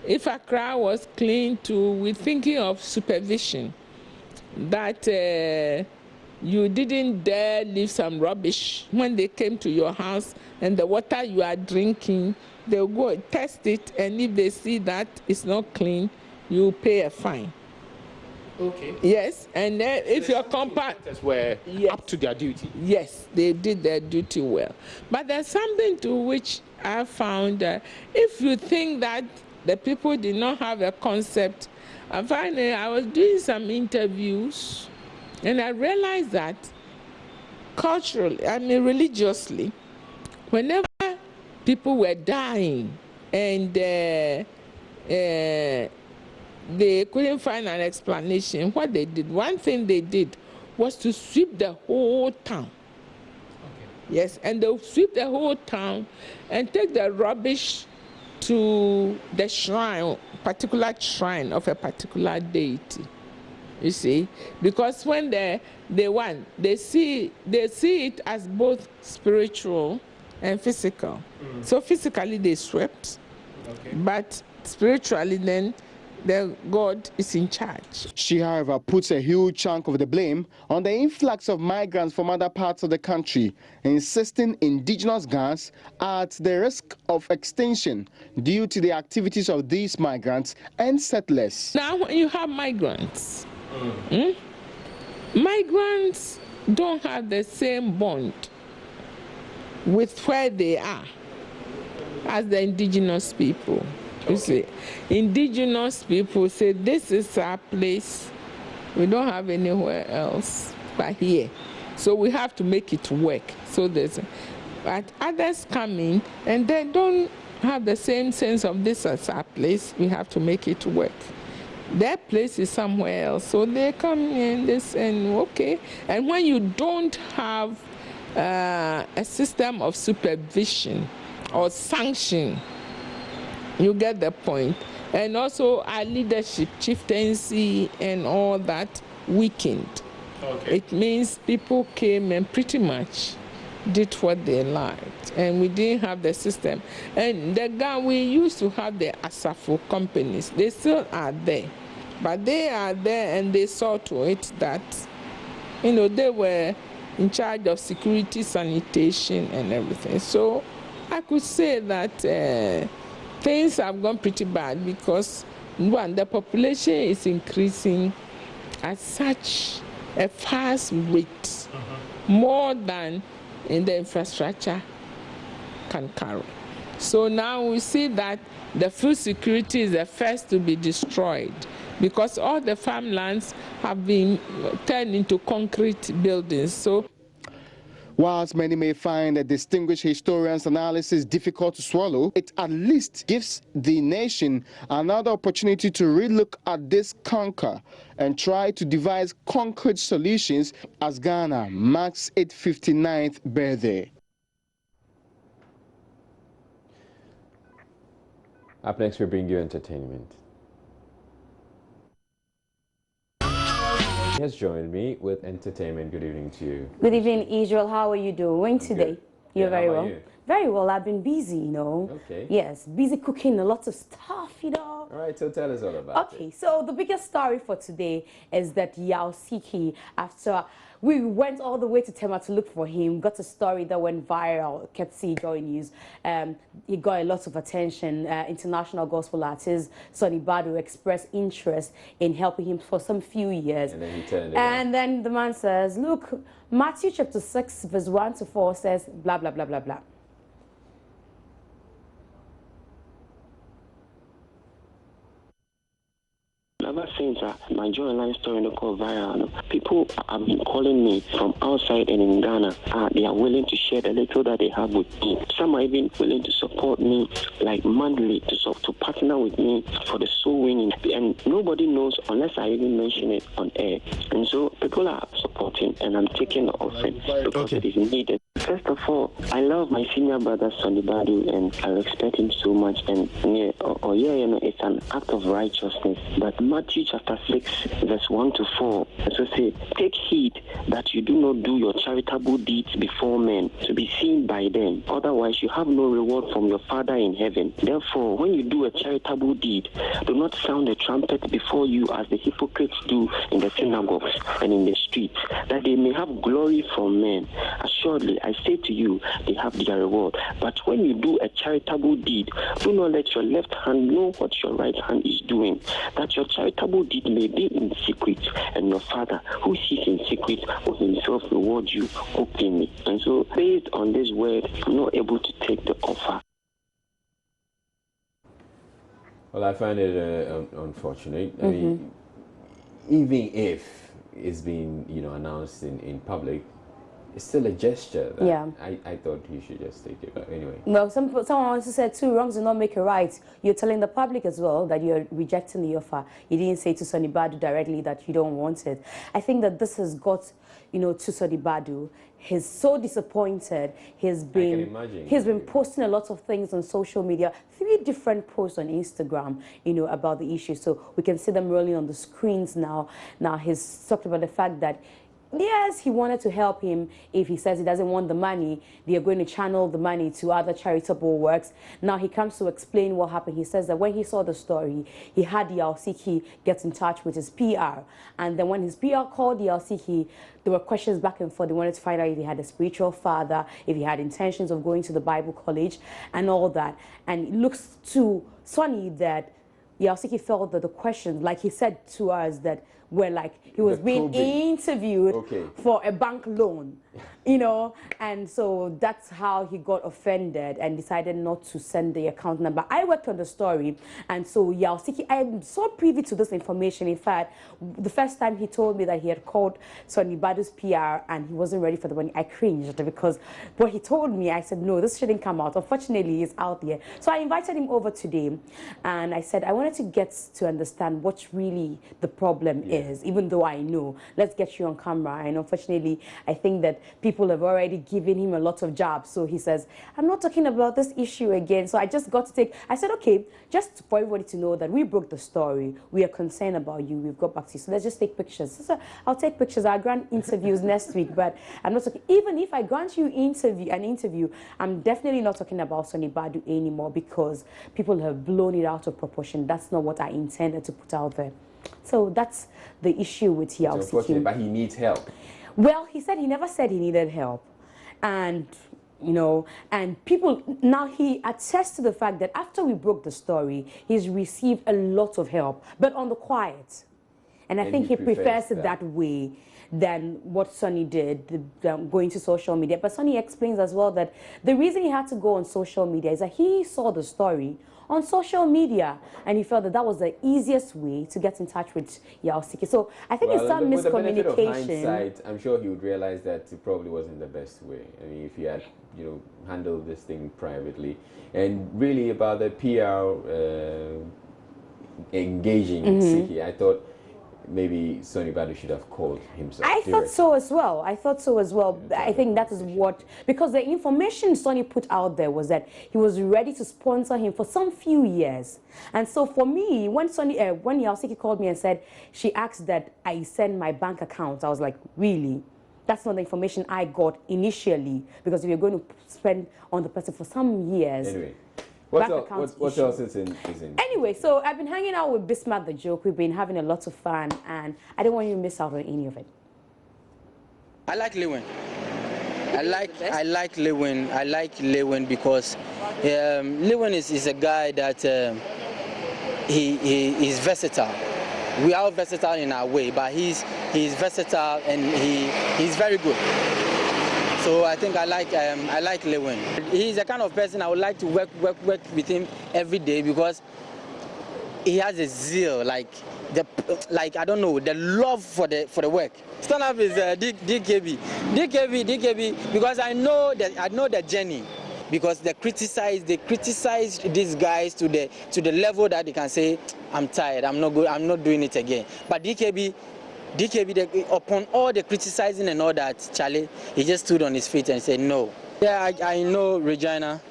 If Accra was clean too, we're thinking of supervision. That you didn't dare leave some rubbish when they came to your house, and the water you are drinking, they'll go test it, and if they see that it's not clean, you pay a fine. Okay. Yes, and then if your compound were up to their duty. Yes, they did their duty well. But there's something to which I found if you think that the people did not have a concept, and finally I was doing some interviews, and I realized that culturally, religiously, whenever people were dying and they couldn't find an explanation, what they did, one thing they did was to sweep the whole town. Okay. Yes, and they'll sweep the whole town and take the rubbish to the shrine, particular shrine of a particular deity. You see, because when they see it as both spiritual and physical. Mm. So physically they swept, okay, but spiritually then the God is in charge. She, however, puts a huge chunk of the blame on the influx of migrants from other parts of the country, insisting indigenous Ghanaians are at the risk of extinction due to the activities of these migrants and settlers. Now, when you have migrants, migrants don't have the same bond with where they are as the indigenous people. You see, indigenous people say, this is our place. We don't have anywhere else but here. So we have to make it work. So but others come in and they don't have the same sense of this as our place. We have to make it work. Their place is somewhere else. So they come in okay. And when you don't have a system of supervision or sanction, you get the point. And also our leadership, chieftaincy and all that weakened. Okay. It means people came and pretty much did what they liked. And we didn't have the system. And we used to have the ASAFO companies. They still are there. But they are there and they saw to it that, they were in charge of security, sanitation and everything. So I could say that things have gone pretty bad because, one, the population is increasing at such a fast rate, more than in the infrastructure can carry. So now we see that the food security is the first to be destroyed because all the farmlands have been turned into concrete buildings. So Whilst many may find a distinguished historian's analysis difficult to swallow, it at least gives the nation another opportunity to relook at this conquer and try to devise concrete solutions as Ghana marks its 59th birthday. Up next, we bring you entertainment. He has joined me with entertainment. Good evening to you. Good evening, Israel. How are you doing today? Good. You're very well. You? Very well. I've been busy, you know. Okay. Yes, busy cooking a lot of stuff, you know. All right, so tell us all about it. Okay, so the biggest story for today is that Yaosiki, after we went all the way to Tema to look for him, got a story that went viral, kept seeing Joy News. He got a lot of attention. International gospel artist Sonny Badu expressed interest in helping him for some few years. And then he turned it And then the man says, look, Matthew chapter 6, verse 1 to 4 says, blah, blah, blah, blah, blah. Ever since my Joy Line story got viral, people have been calling me from outside and in Ghana. They are willing to share the little that they have with me. Some are even willing to support me, like monthly, to partner with me for the soul winning. And nobody knows unless I even mention it on air. And so people are supporting, and I'm taking the offering because it is needed. First of all, I love my senior brother Sonny Badu, and I respect him so much. And it's an act of righteousness. But Matthew chapter 6, verse 1 to 4, so say, take heed that you do not do your charitable deeds before men to be seen by them. Otherwise, you have no reward from your Father in heaven. Therefore, when you do a charitable deed, do not sound a trumpet before you as the hypocrites do in the synagogues and in the streets, that they may have glory from men. Assuredly, I say to you, they have their reward. But when you do a charitable deed, do not let your left hand know what your right hand is doing, that your charitable deed may be in secret, and your Father who sees in secret will himself reward you openly. And so, based on this word, I'm not able to take the offer. Well, I find it unfortunate. I mean, even if it's been, announced in public, it's still a gesture that I thought you should just take it. But anyway. Well, someone also said two wrongs do not make a right. You're telling the public as well that you're rejecting the offer. You didn't say to Sonny Badu directly that you don't want it. I think that this has got, to Sonny Badu. He's so disappointed. He's been posting a lot of things on social media. 3 different posts on Instagram, about the issue. So we can see them rolling on the screens now. Now he's talked about the fact that yes, he wanted to help him. If he says he doesn't want the money, they are going to channel the money to other charitable works. Now he comes to explain what happened. He says that when he saw the story, he had the Yaosiki get in touch with his PR. And then when his PR called the Yaosiki, there were questions back and forth. They wanted to find out if he had a spiritual father, if he had intentions of going to the Bible college, and all that. And it looks to Sonny that Yaosiki felt that the questions, like he said to us, that were like he was being interviewed for a bank loan, and so that's how he got offended and decided not to send the account number. I worked on the story, and so Yaosiki, I am so privy to this information. In fact, the first time he told me that he had called Sonny Badu's PR and he wasn't ready for the money, I cringed because when he told me, I said, no, this shouldn't come out. Unfortunately, he's out there. So I invited him over today, and I said, I wanted to get to understand what's really the problem is, even though I know. Let's get you on camera. And unfortunately, I think that people have already given him a lot of jobs. So he says, I'm not talking about this issue again. So I just got to I said, okay, just for everybody to know that we broke the story. We are concerned about you. We've got back to you. So let's just take pictures. So I'll take pictures. I'll grant interviews next week. But I'm not talking, even if I grant you an interview, I'm definitely not talking about Sonny Badu anymore because people have blown it out of proportion. That's not what I intended to put out there. So that's the issue with Yaosiki. But he needs help. Well, he said he never said he needed help. And, and people, now he attests to the fact that after we broke the story, he's received a lot of help, but on the quiet. And I think he prefers it that way. than what Sonny did, going to social media. But Sonny explains as well that the reason he had to go on social media is that he saw the story on social media, and he felt that that was the easiest way to get in touch with Yaosiki. So I think it's some miscommunication. With the benefit of hindsight, I'm sure he would realize that it probably wasn't the best way. I mean, if he had, handled this thing privately, and really about the PR engaging Siki, I thought maybe Sonny Badu should have called himself. I thought so as well. I think that is what, because the information Sonny put out there was that he was ready to sponsor him for some few years. And so for me, when Yaosiki called me and said, she asked that I send my bank account, I was like, really? That's not the information I got initially, because if you're going to spend on the person for some years. Anyway. What else is in? Anyway, so I've been hanging out with Bismarck the Joke. We've been having a lot of fun, and I don't want you to miss out on any of it. I like Lewin. I like Lewin. I like Lewin because Lewin is a guy that he is versatile. We are versatile in our way, but he's versatile and he's very good. So I think I like Lewin. He's the kind of person I would like to work with him every day because he has a zeal, like I don't know, the love for the work. Stand up is DKB, because I know the journey. Because they criticize these guys to the level that they can say, I'm tired, I'm not doing it again. But DKB, upon all the criticizing and all that, Charlie, he just stood on his feet and said no. Yeah, I know Regina.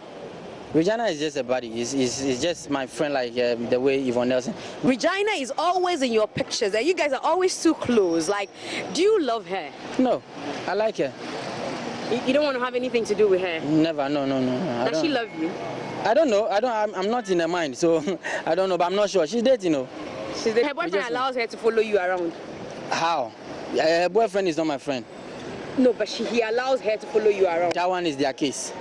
Regina is just a buddy. He's just my friend, like the way Yvonne Nelson. Regina is always in your pictures, and you guys are always too close. Like, do you love her? No, I like her. You don't want to have anything to do with her? Never, no. Does she love you? I don't know. I'm not in her mind, so I don't know, but I'm not sure. She's dating, She's dating. Her boyfriend allows her to follow you around. How? Her boyfriend is not my friend. No, but he allows her to follow you around. That one is their case.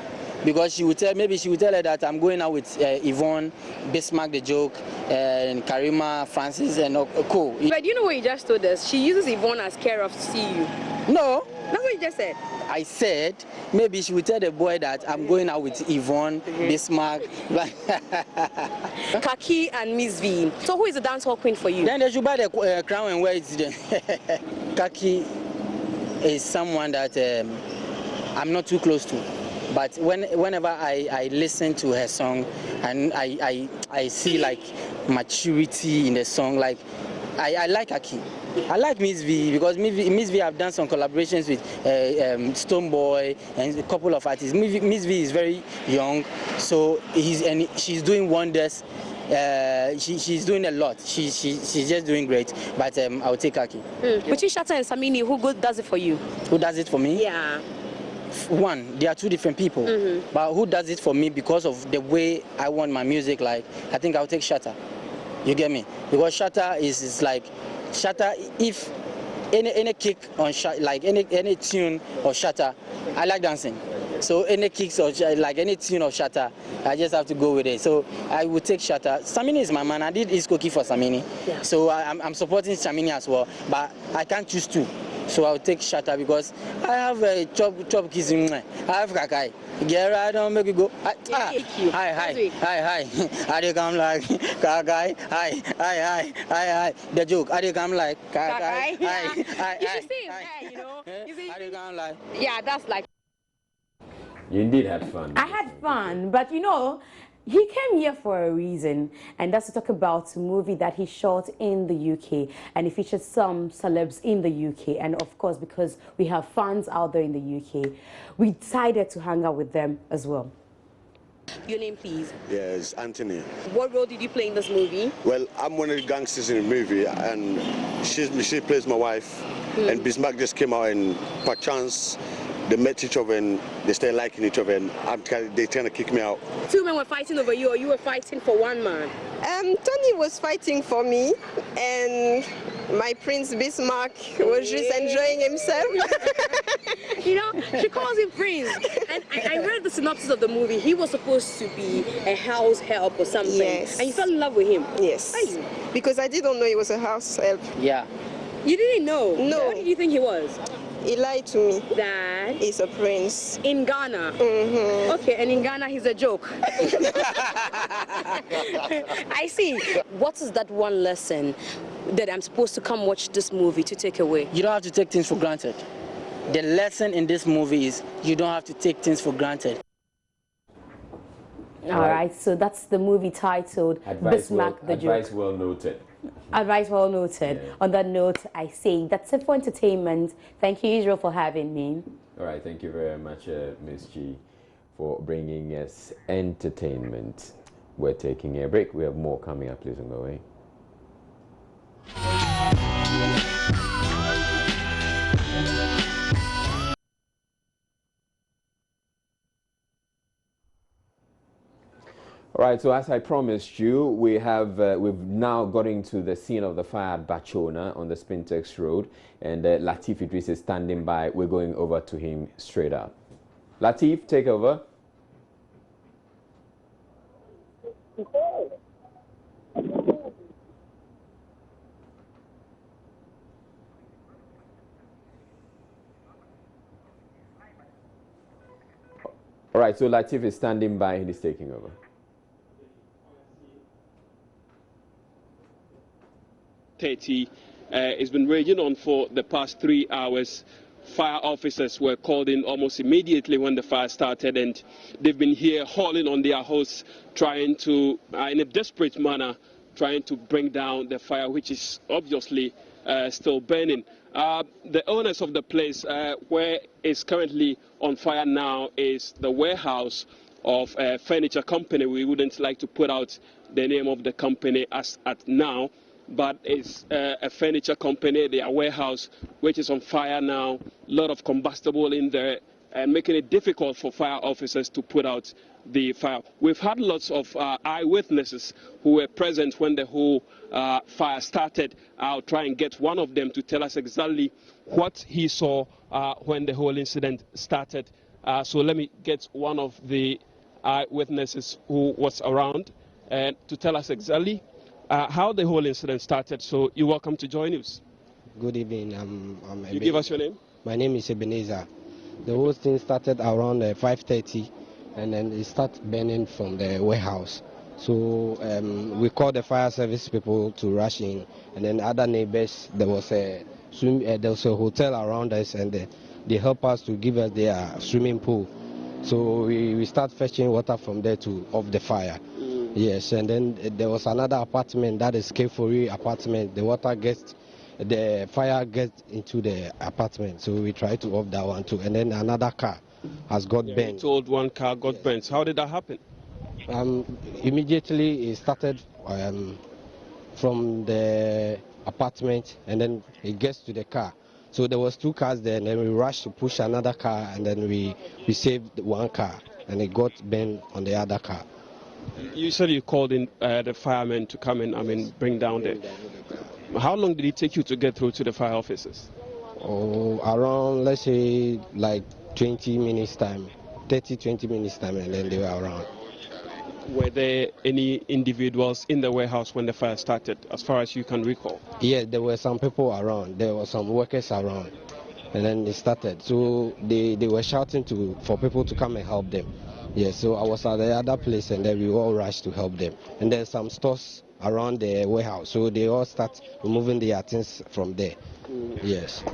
Because maybe she would tell her that I'm going out with Yvonne, Bismarck the Joke, and Karima, Francis, and Co. But you know what you just told us? She uses Yvonne as care of to see you. No. That's what you just said. I said maybe she would tell the boy that I'm going out with Yvonne, Bismarck. Kaki and Miss V. So who is the dancehall queen for you? Then they should buy the crown and wear it to them. Kaki is someone that I'm not too close to. But whenever I listen to her song and I see like maturity in the song, like I like Kaki. I like Miss V because Miss V have done some collaborations with Stoneboy and a couple of artists. Miss V is very young, so she's doing wonders. She's doing a lot. She's just doing great. But I'll take Kaki. Between Shatta and Samini, who good does it for you? Who does it for me? Yeah. One, they are two different people. But who does it for me because of the way I want my music? Like, I think I'll take Shatta. You get me? Because Shatta is like. Shatta, if any kick on like any tune or Shatta, I like dancing. So any kicks or like any tune of Shatta, I just have to go with it. So I would take Shatta. Samini is my man. I did East Cookie for Samini, so I'm supporting Samini as well. But I can't choose two. So I'll take Shatta because I have a chop kissing. I have Kakai. Get right on, make it go. Hi. I dey come like Kakai. Hi. The joke. I dey come like Kakai. Hi. You should see him there, you know. I dey come like. Yeah, that's like. You indeed had fun. I had fun, but you know, he came here for a reason, and that's to talk about a movie that he shot in the UK, and it featured some celebs in the UK, and of course, because we have fans out there in the UK, we decided to hang out with them as well. Your name, please? Yes, Anthony. What role did you play in this movie? Well, I'm one of the gangsters in the movie, and she plays my wife, and Bismarck just came out, and by chance, they met each other and they started liking each other, and they trying to kick me out. Two men were fighting over you, or you were fighting for one man? Tony was fighting for me, and my Prince Bismarck was just enjoying himself. You know, she calls him Prince. And I read the synopsis of the movie. He was supposed to be a house help or something. Yes. And you fell in love with him. Yes. Why? Because I didn't know he was a house help. Yeah. You didn't know? No. What did you think he was? He lied to me. That he's a prince. In Ghana? Mm-hmm. Okay, and in Ghana he's a joke. I see. What is that one lesson that I'm supposed to come watch this movie to take away? You don't have to take things for granted. The lesson in this movie is you don't have to take things for granted. All right, so that's the movie titled Bismarck the Joke. Advice well noted. Advice well noted. Yeah. On that note, I say that's it for entertainment. Thank you, Israel, for having me. All right, thank you very much, Ms. G, for bringing us entertainment. We're taking a break. We have more coming up. Please don't go away. All right, so as I promised you, we've now gotten to the scene of the fire at Bachona on the Spintex Road, and Latif Idris is standing by. We're going over to him straight up. Latif, take over. All right, so Latif is standing by and he's taking over. It's been raging on for the past 3 hours. Fire officers were called in almost immediately when the fire started, and they've been here hauling on their hose, trying to, in a desperate manner, trying to bring down the fire, which is obviously still burning. The owners of the place where it's currently on fire now is the warehouse of a furniture company. We wouldn't like to put out the name of the company as at now, but it's a furniture company, their warehouse, which is on fire now. A lot of combustible in there, and making it difficult for fire officers to put out the fire. We've had lots of eyewitnesses who were present when the whole fire started. I'll try and get one of them to tell us exactly what he saw when the whole incident started. So let me get one of the eyewitnesses who was around to tell us exactly how the whole incident started. So you're welcome to join us. Good evening. You give us your name? My name is Ebenezer. The whole thing started around 5:30, and then it started burning from the warehouse. So we called the fire service people to rush in, and then other neighbors. There was a hotel around us, and they helped us to give us their swimming pool. So we start fetching water from there to off the fire. Yes, and then there was another apartment, that is K4E apartment. The fire gets into the apartment, so we try to off that one too. And then another car has got burnt. You told one car got burnt. How did that happen? Immediately it started from the apartment, and then it gets to the car. So there was 2 cars there, and then we rushed to push another car, and then we saved one car, and it got burnt on the other car. You said you called in the firemen to come in, bring down the... How long did it take you to get through to the fire officers? Oh, around, let's say, like 20 minutes time, 20 minutes time, and then they were around. Were there any individuals in the warehouse when the fire started, as far as you can recall? Yes, there were some people around. There were some workers around, and then it started. So they were shouting for people to come and help them. Yes, so I was at the other place, and then we all rushed to help them. And then some stores around the warehouse, so they all start removing their things from there. Yes.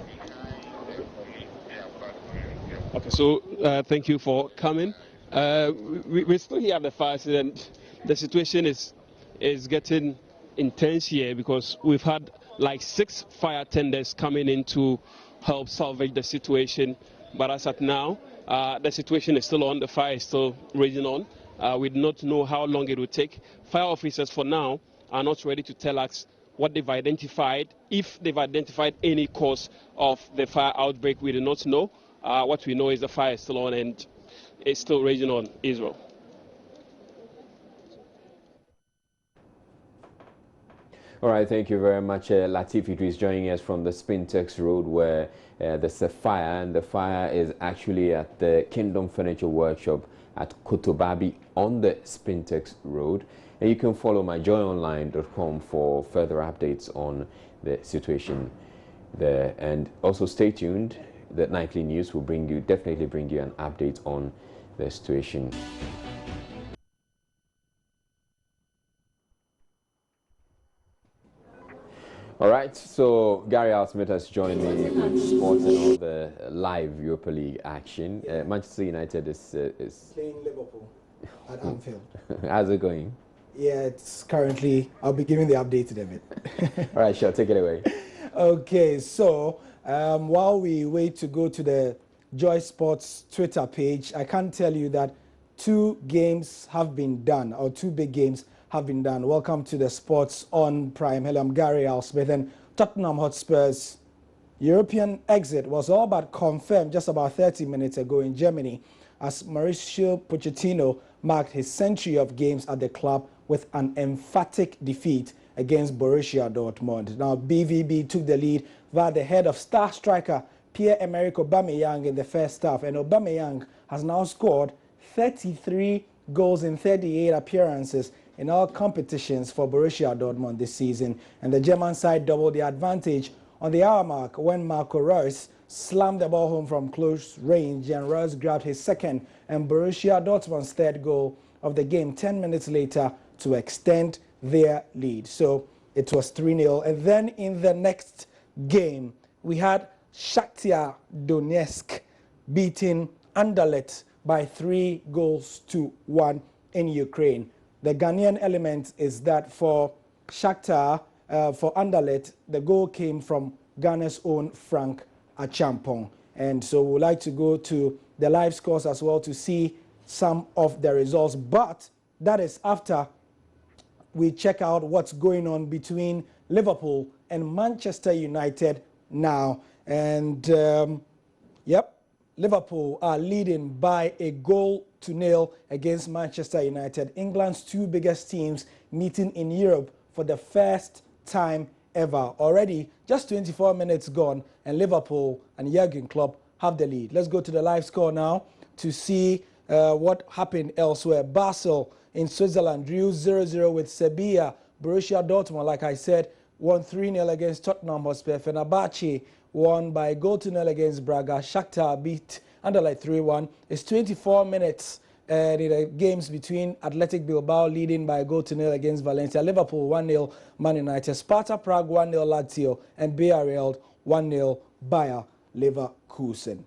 Okay, so thank you for coming. We're still here at the fire accident. The situation is getting intense here because we've had like 6 fire tenders coming in to help salvage the situation. But as at now, the situation is still on. The fire is still raging on. We do not know how long it will take. Fire officers for now are not ready to tell us what they've identified. If they've identified any cause of the fire outbreak, we do not know. What we know is the fire is still on and it's still raging on Israel. All right, thank you very much. Latif Idris joining us from the Spintex Road where there's a fire, and the fire is actually at the Kingdom Furniture Workshop at Kotobabi on the Spintex Road. And you can follow myjoyonline.com for further updates on the situation there. And also stay tuned. The Nightly News will definitely bring you an update on the situation. All right, so Gary Al Smith has joined me with sports and all the live Europa League action. Manchester United is playing Liverpool at Anfield. How's it going? Yeah, it's currently, I'll be giving the update in a bit. All right, sure, take it away. Okay, so while we wait to go to the Joy Sports Twitter page, I can tell you that 2 games have been done, or 2 big games have been done. Welcome to the Sports on Prime. Hello, I'm Gary Al Smith, and Tottenham Hotspur's European exit was all but confirmed just about 30 minutes ago in Germany, as Mauricio Pochettino marked his century of games at the club with an emphatic defeat against Borussia Dortmund. Now, BVB took the lead via the head of star striker Pierre-Emerick Aubameyang in the first half, and Aubameyang has now scored 33 goals in 38 appearances in all competitions for Borussia Dortmund this season, and the German side doubled the advantage on the hour mark when Marco Reus slammed the ball home from close range, and Reus grabbed his second and Borussia Dortmund's third goal of the game 10 minutes later to extend their lead. So it was 3-0. And then in the next game, we had Shakhtar Donetsk beating Anderlecht by 3-1 in Ukraine. The Ghanaian element is that for Shakhtar, for Anderlecht, the goal came from Ghana's own Frank Achampong. And so we'd like to go to the live scores as well to see some of the results. But that is after we check out what's going on between Liverpool and Manchester United now. And, yep, Liverpool are leading by 1-0 against Manchester United. England's 2 biggest teams meeting in Europe for the first time ever. Already, just 24 minutes gone, and Liverpool and Jurgen Klopp have the lead. Let's go to the live score now to see what happened elsewhere. Basel in Switzerland drew 0-0 with Sevilla. Borussia Dortmund, like I said, won 3-0 against Tottenham Hotspur. Fenerbahce won by 0-0 against Braga. Shakhtar beat Anderlecht 3-1. It's 24 minutes in the games between Athletic Bilbao leading by 0-0 against Valencia. Liverpool 1-0 Man United. Sparta Prague 1-0 Lazio. And Villarreal 1-0 Bayer Leverkusen.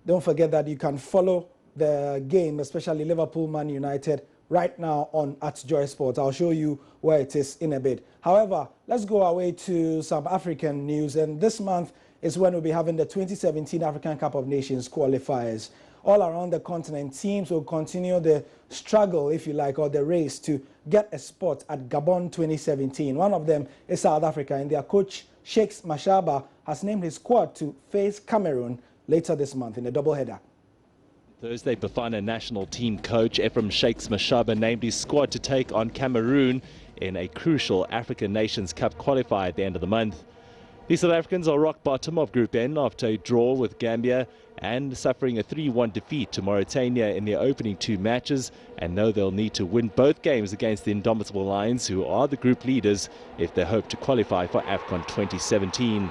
Don't forget that you can follow the game, especially Liverpool Man United, right now on @Joy Sports. I'll show you where it is in a bit. However, let's go away to some African news. And this month is when we'll be having the 2017 African Cup of Nations qualifiers. All around the continent, teams will continue the struggle, if you like, or the race to get a spot at Gabon 2017. One of them is South Africa, and their coach, Sheikh Mashaba, has named his squad to face Cameroon later this month in a doubleheader. Thursday, Bafana national team coach Ephraim Sheikh Mashaba named his squad to take on Cameroon in a crucial African Nations Cup qualifier at the end of the month. The South Africans are rock bottom of Group N after a draw with Gambia and suffering a 3-1 defeat to Mauritania in their opening 2 matches, and know they'll need to win both games against the indomitable Lions, who are the group leaders, if they hope to qualify for AFCON 2017.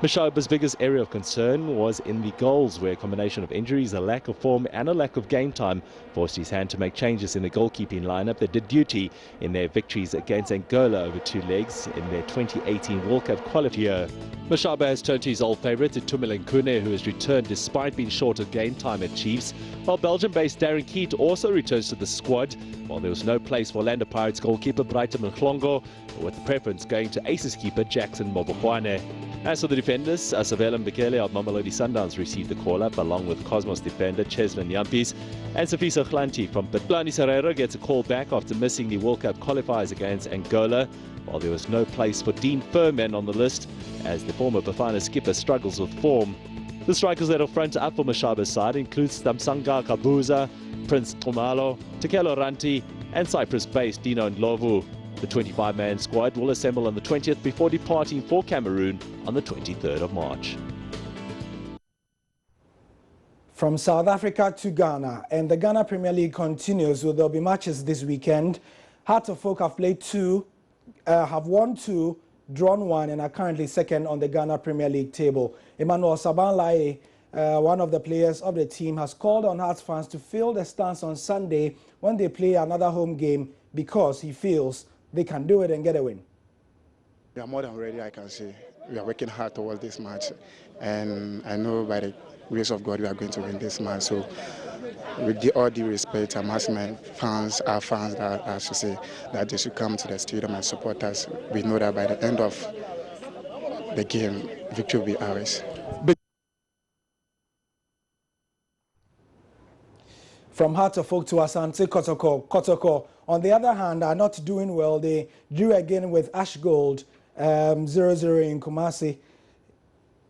Mashaba's biggest area of concern was in the goals, where a combination of injuries, a lack of form and a lack of game time forced his hand to make changes in the goalkeeping lineup that did duty in their victories against Angola over 2 legs in their 2018 World Cup qualifier year. Mashaba has turned to his old favourite, Tumile Nkune, who has returned despite being short of game time at Chiefs, while Belgium-based Darren Keat also returns to the squad, while there was no place for Orlando Pirates goalkeeper Brighton Mhlongo, with the preference going to Aces keeper Jackson Mobokwane. As for the defenders, Asavela Mbekele of Mamelodi Sundowns received the call-up, along with Cosmos defender Cheslin Yampis, and Safisa Khlanti from Petroleum Serrero gets a call back after missing the World Cup qualifiers against Angola, while there was no place for Dean Furman on the list, as the former Bafana skipper struggles with form. The strikers that are front up for Mashaba's side include Stamsanga Kabuza, Prince Tomalo, Tekelo Ranti, and Cyprus-based Dino Ndlovu. The 25-man squad will assemble on the 20th before departing for Cameroon on the 23rd of March. From South Africa to Ghana, and the Ghana Premier League continues, so there'll be matches this weekend. Heart of Oak have played 2, have won 2, drawn one and are currently second on the Ghana Premier League table. Emmanuel Sabanlaye, one of the players of the team, has called on Hearts fans to fill the stands on Sunday when they play another home game because he feels they can do it and get a win. We are more than ready, I can say. We are working hard towards this match, and I know by the grace of God we are going to win this match. So with all due respect, I'm asking my fans, our fans, that I should say, that they should come to the stadium and support us. We know that by the end of the game, victory will be ours. From Heart of Oak to Asante Kotoko. Kotoko, on the other hand, are not doing well. They drew again with Ash Gold, 0-0 in Kumasi.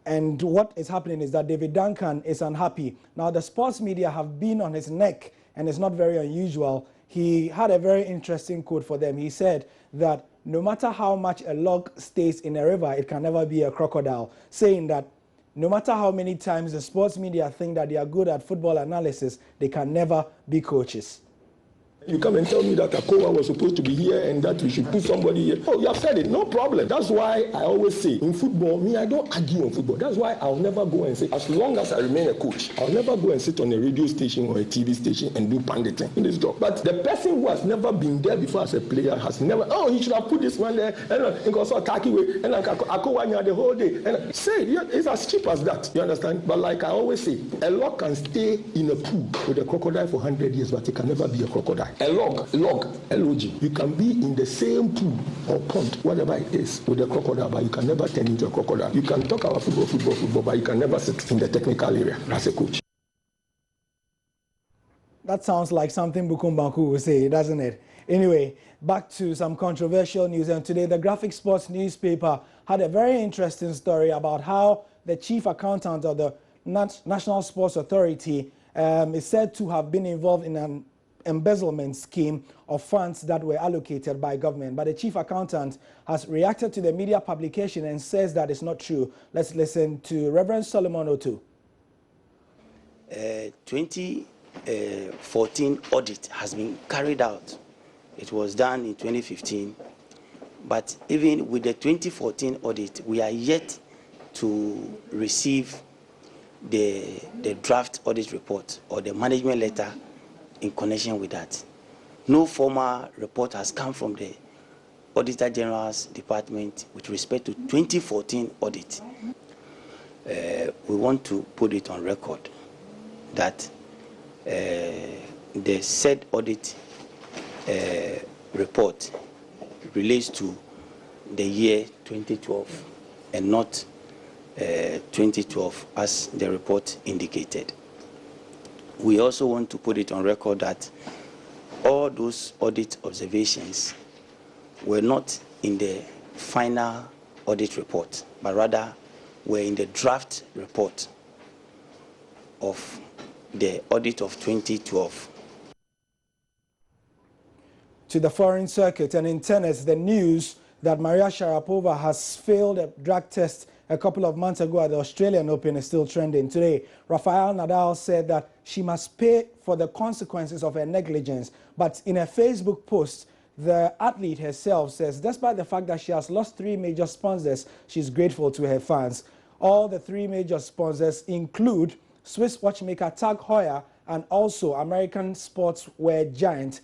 And what is happening is that David Duncan is unhappy. Now, the sports media have been on his neck, and it's not very unusual. He had a very interesting quote for them. He said that no matter how much a log stays in a river, it can never be a crocodile, saying that no matter how many times the sports media think that they are good at football analysis, they can never be coaches. You come and tell me that Akowa was supposed to be here and that we should put somebody here. Oh, you have said it, no problem. That's why I always say, in football, me, I don't argue on football. That's why I'll never go and say, as long as I remain a coach, I'll never go and sit on a radio station or a TV station and do panditing in this job. But the person who has never been there before as a player has never, oh, he should have put this one there, and also Taki way, and Akowa the whole day. And say, yeah, it's as cheap as that, you understand? But like I always say, a log can stay in a pool with a crocodile for 100 years, but it can never be a crocodile. A log, L-O-G. You can be in the same pool or pond, whatever it is, with a crocodile, but you can never turn into a crocodile. You can talk about football, but you can never sit in the technical area as a coach. That sounds like something Bukumbanku would say, doesn't it? Anyway, back to some controversial news. And today, the Graphic Sports newspaper had a very interesting story about how the chief accountant of the National Sports Authority is said to have been involved in an embezzlement scheme of funds that were allocated by government. But the chief accountant has reacted to the media publication and says that it's not true. Let's listen to Reverend Solomon Otu. 2014 audit has been carried out. It was done in 2015. But even with the 2014 audit, we are yet to receive the draft audit report or the management letter in connection with that. No formal report has come from the Auditor General's Department with respect to 2014 audit. We want to put it on record that the said audit report relates to the year 2012 and not 2012 as the report indicated. We also want to put it on record that all those audit observations were not in the final audit report, but rather were in the draft report of the audit of 2012. To the foreign circuit, and in tennis, the news that Maria Sharapova has failed a drug test a couple of months ago at the Australian Open is still trending. Today, Rafael Nadal said that she must pay for the consequences of her negligence. But in a Facebook post, the athlete herself says, despite the fact that she has lost 3 major sponsors, she's grateful to her fans. All the 3 major sponsors include Swiss watchmaker Tag Heuer and also American sportswear giant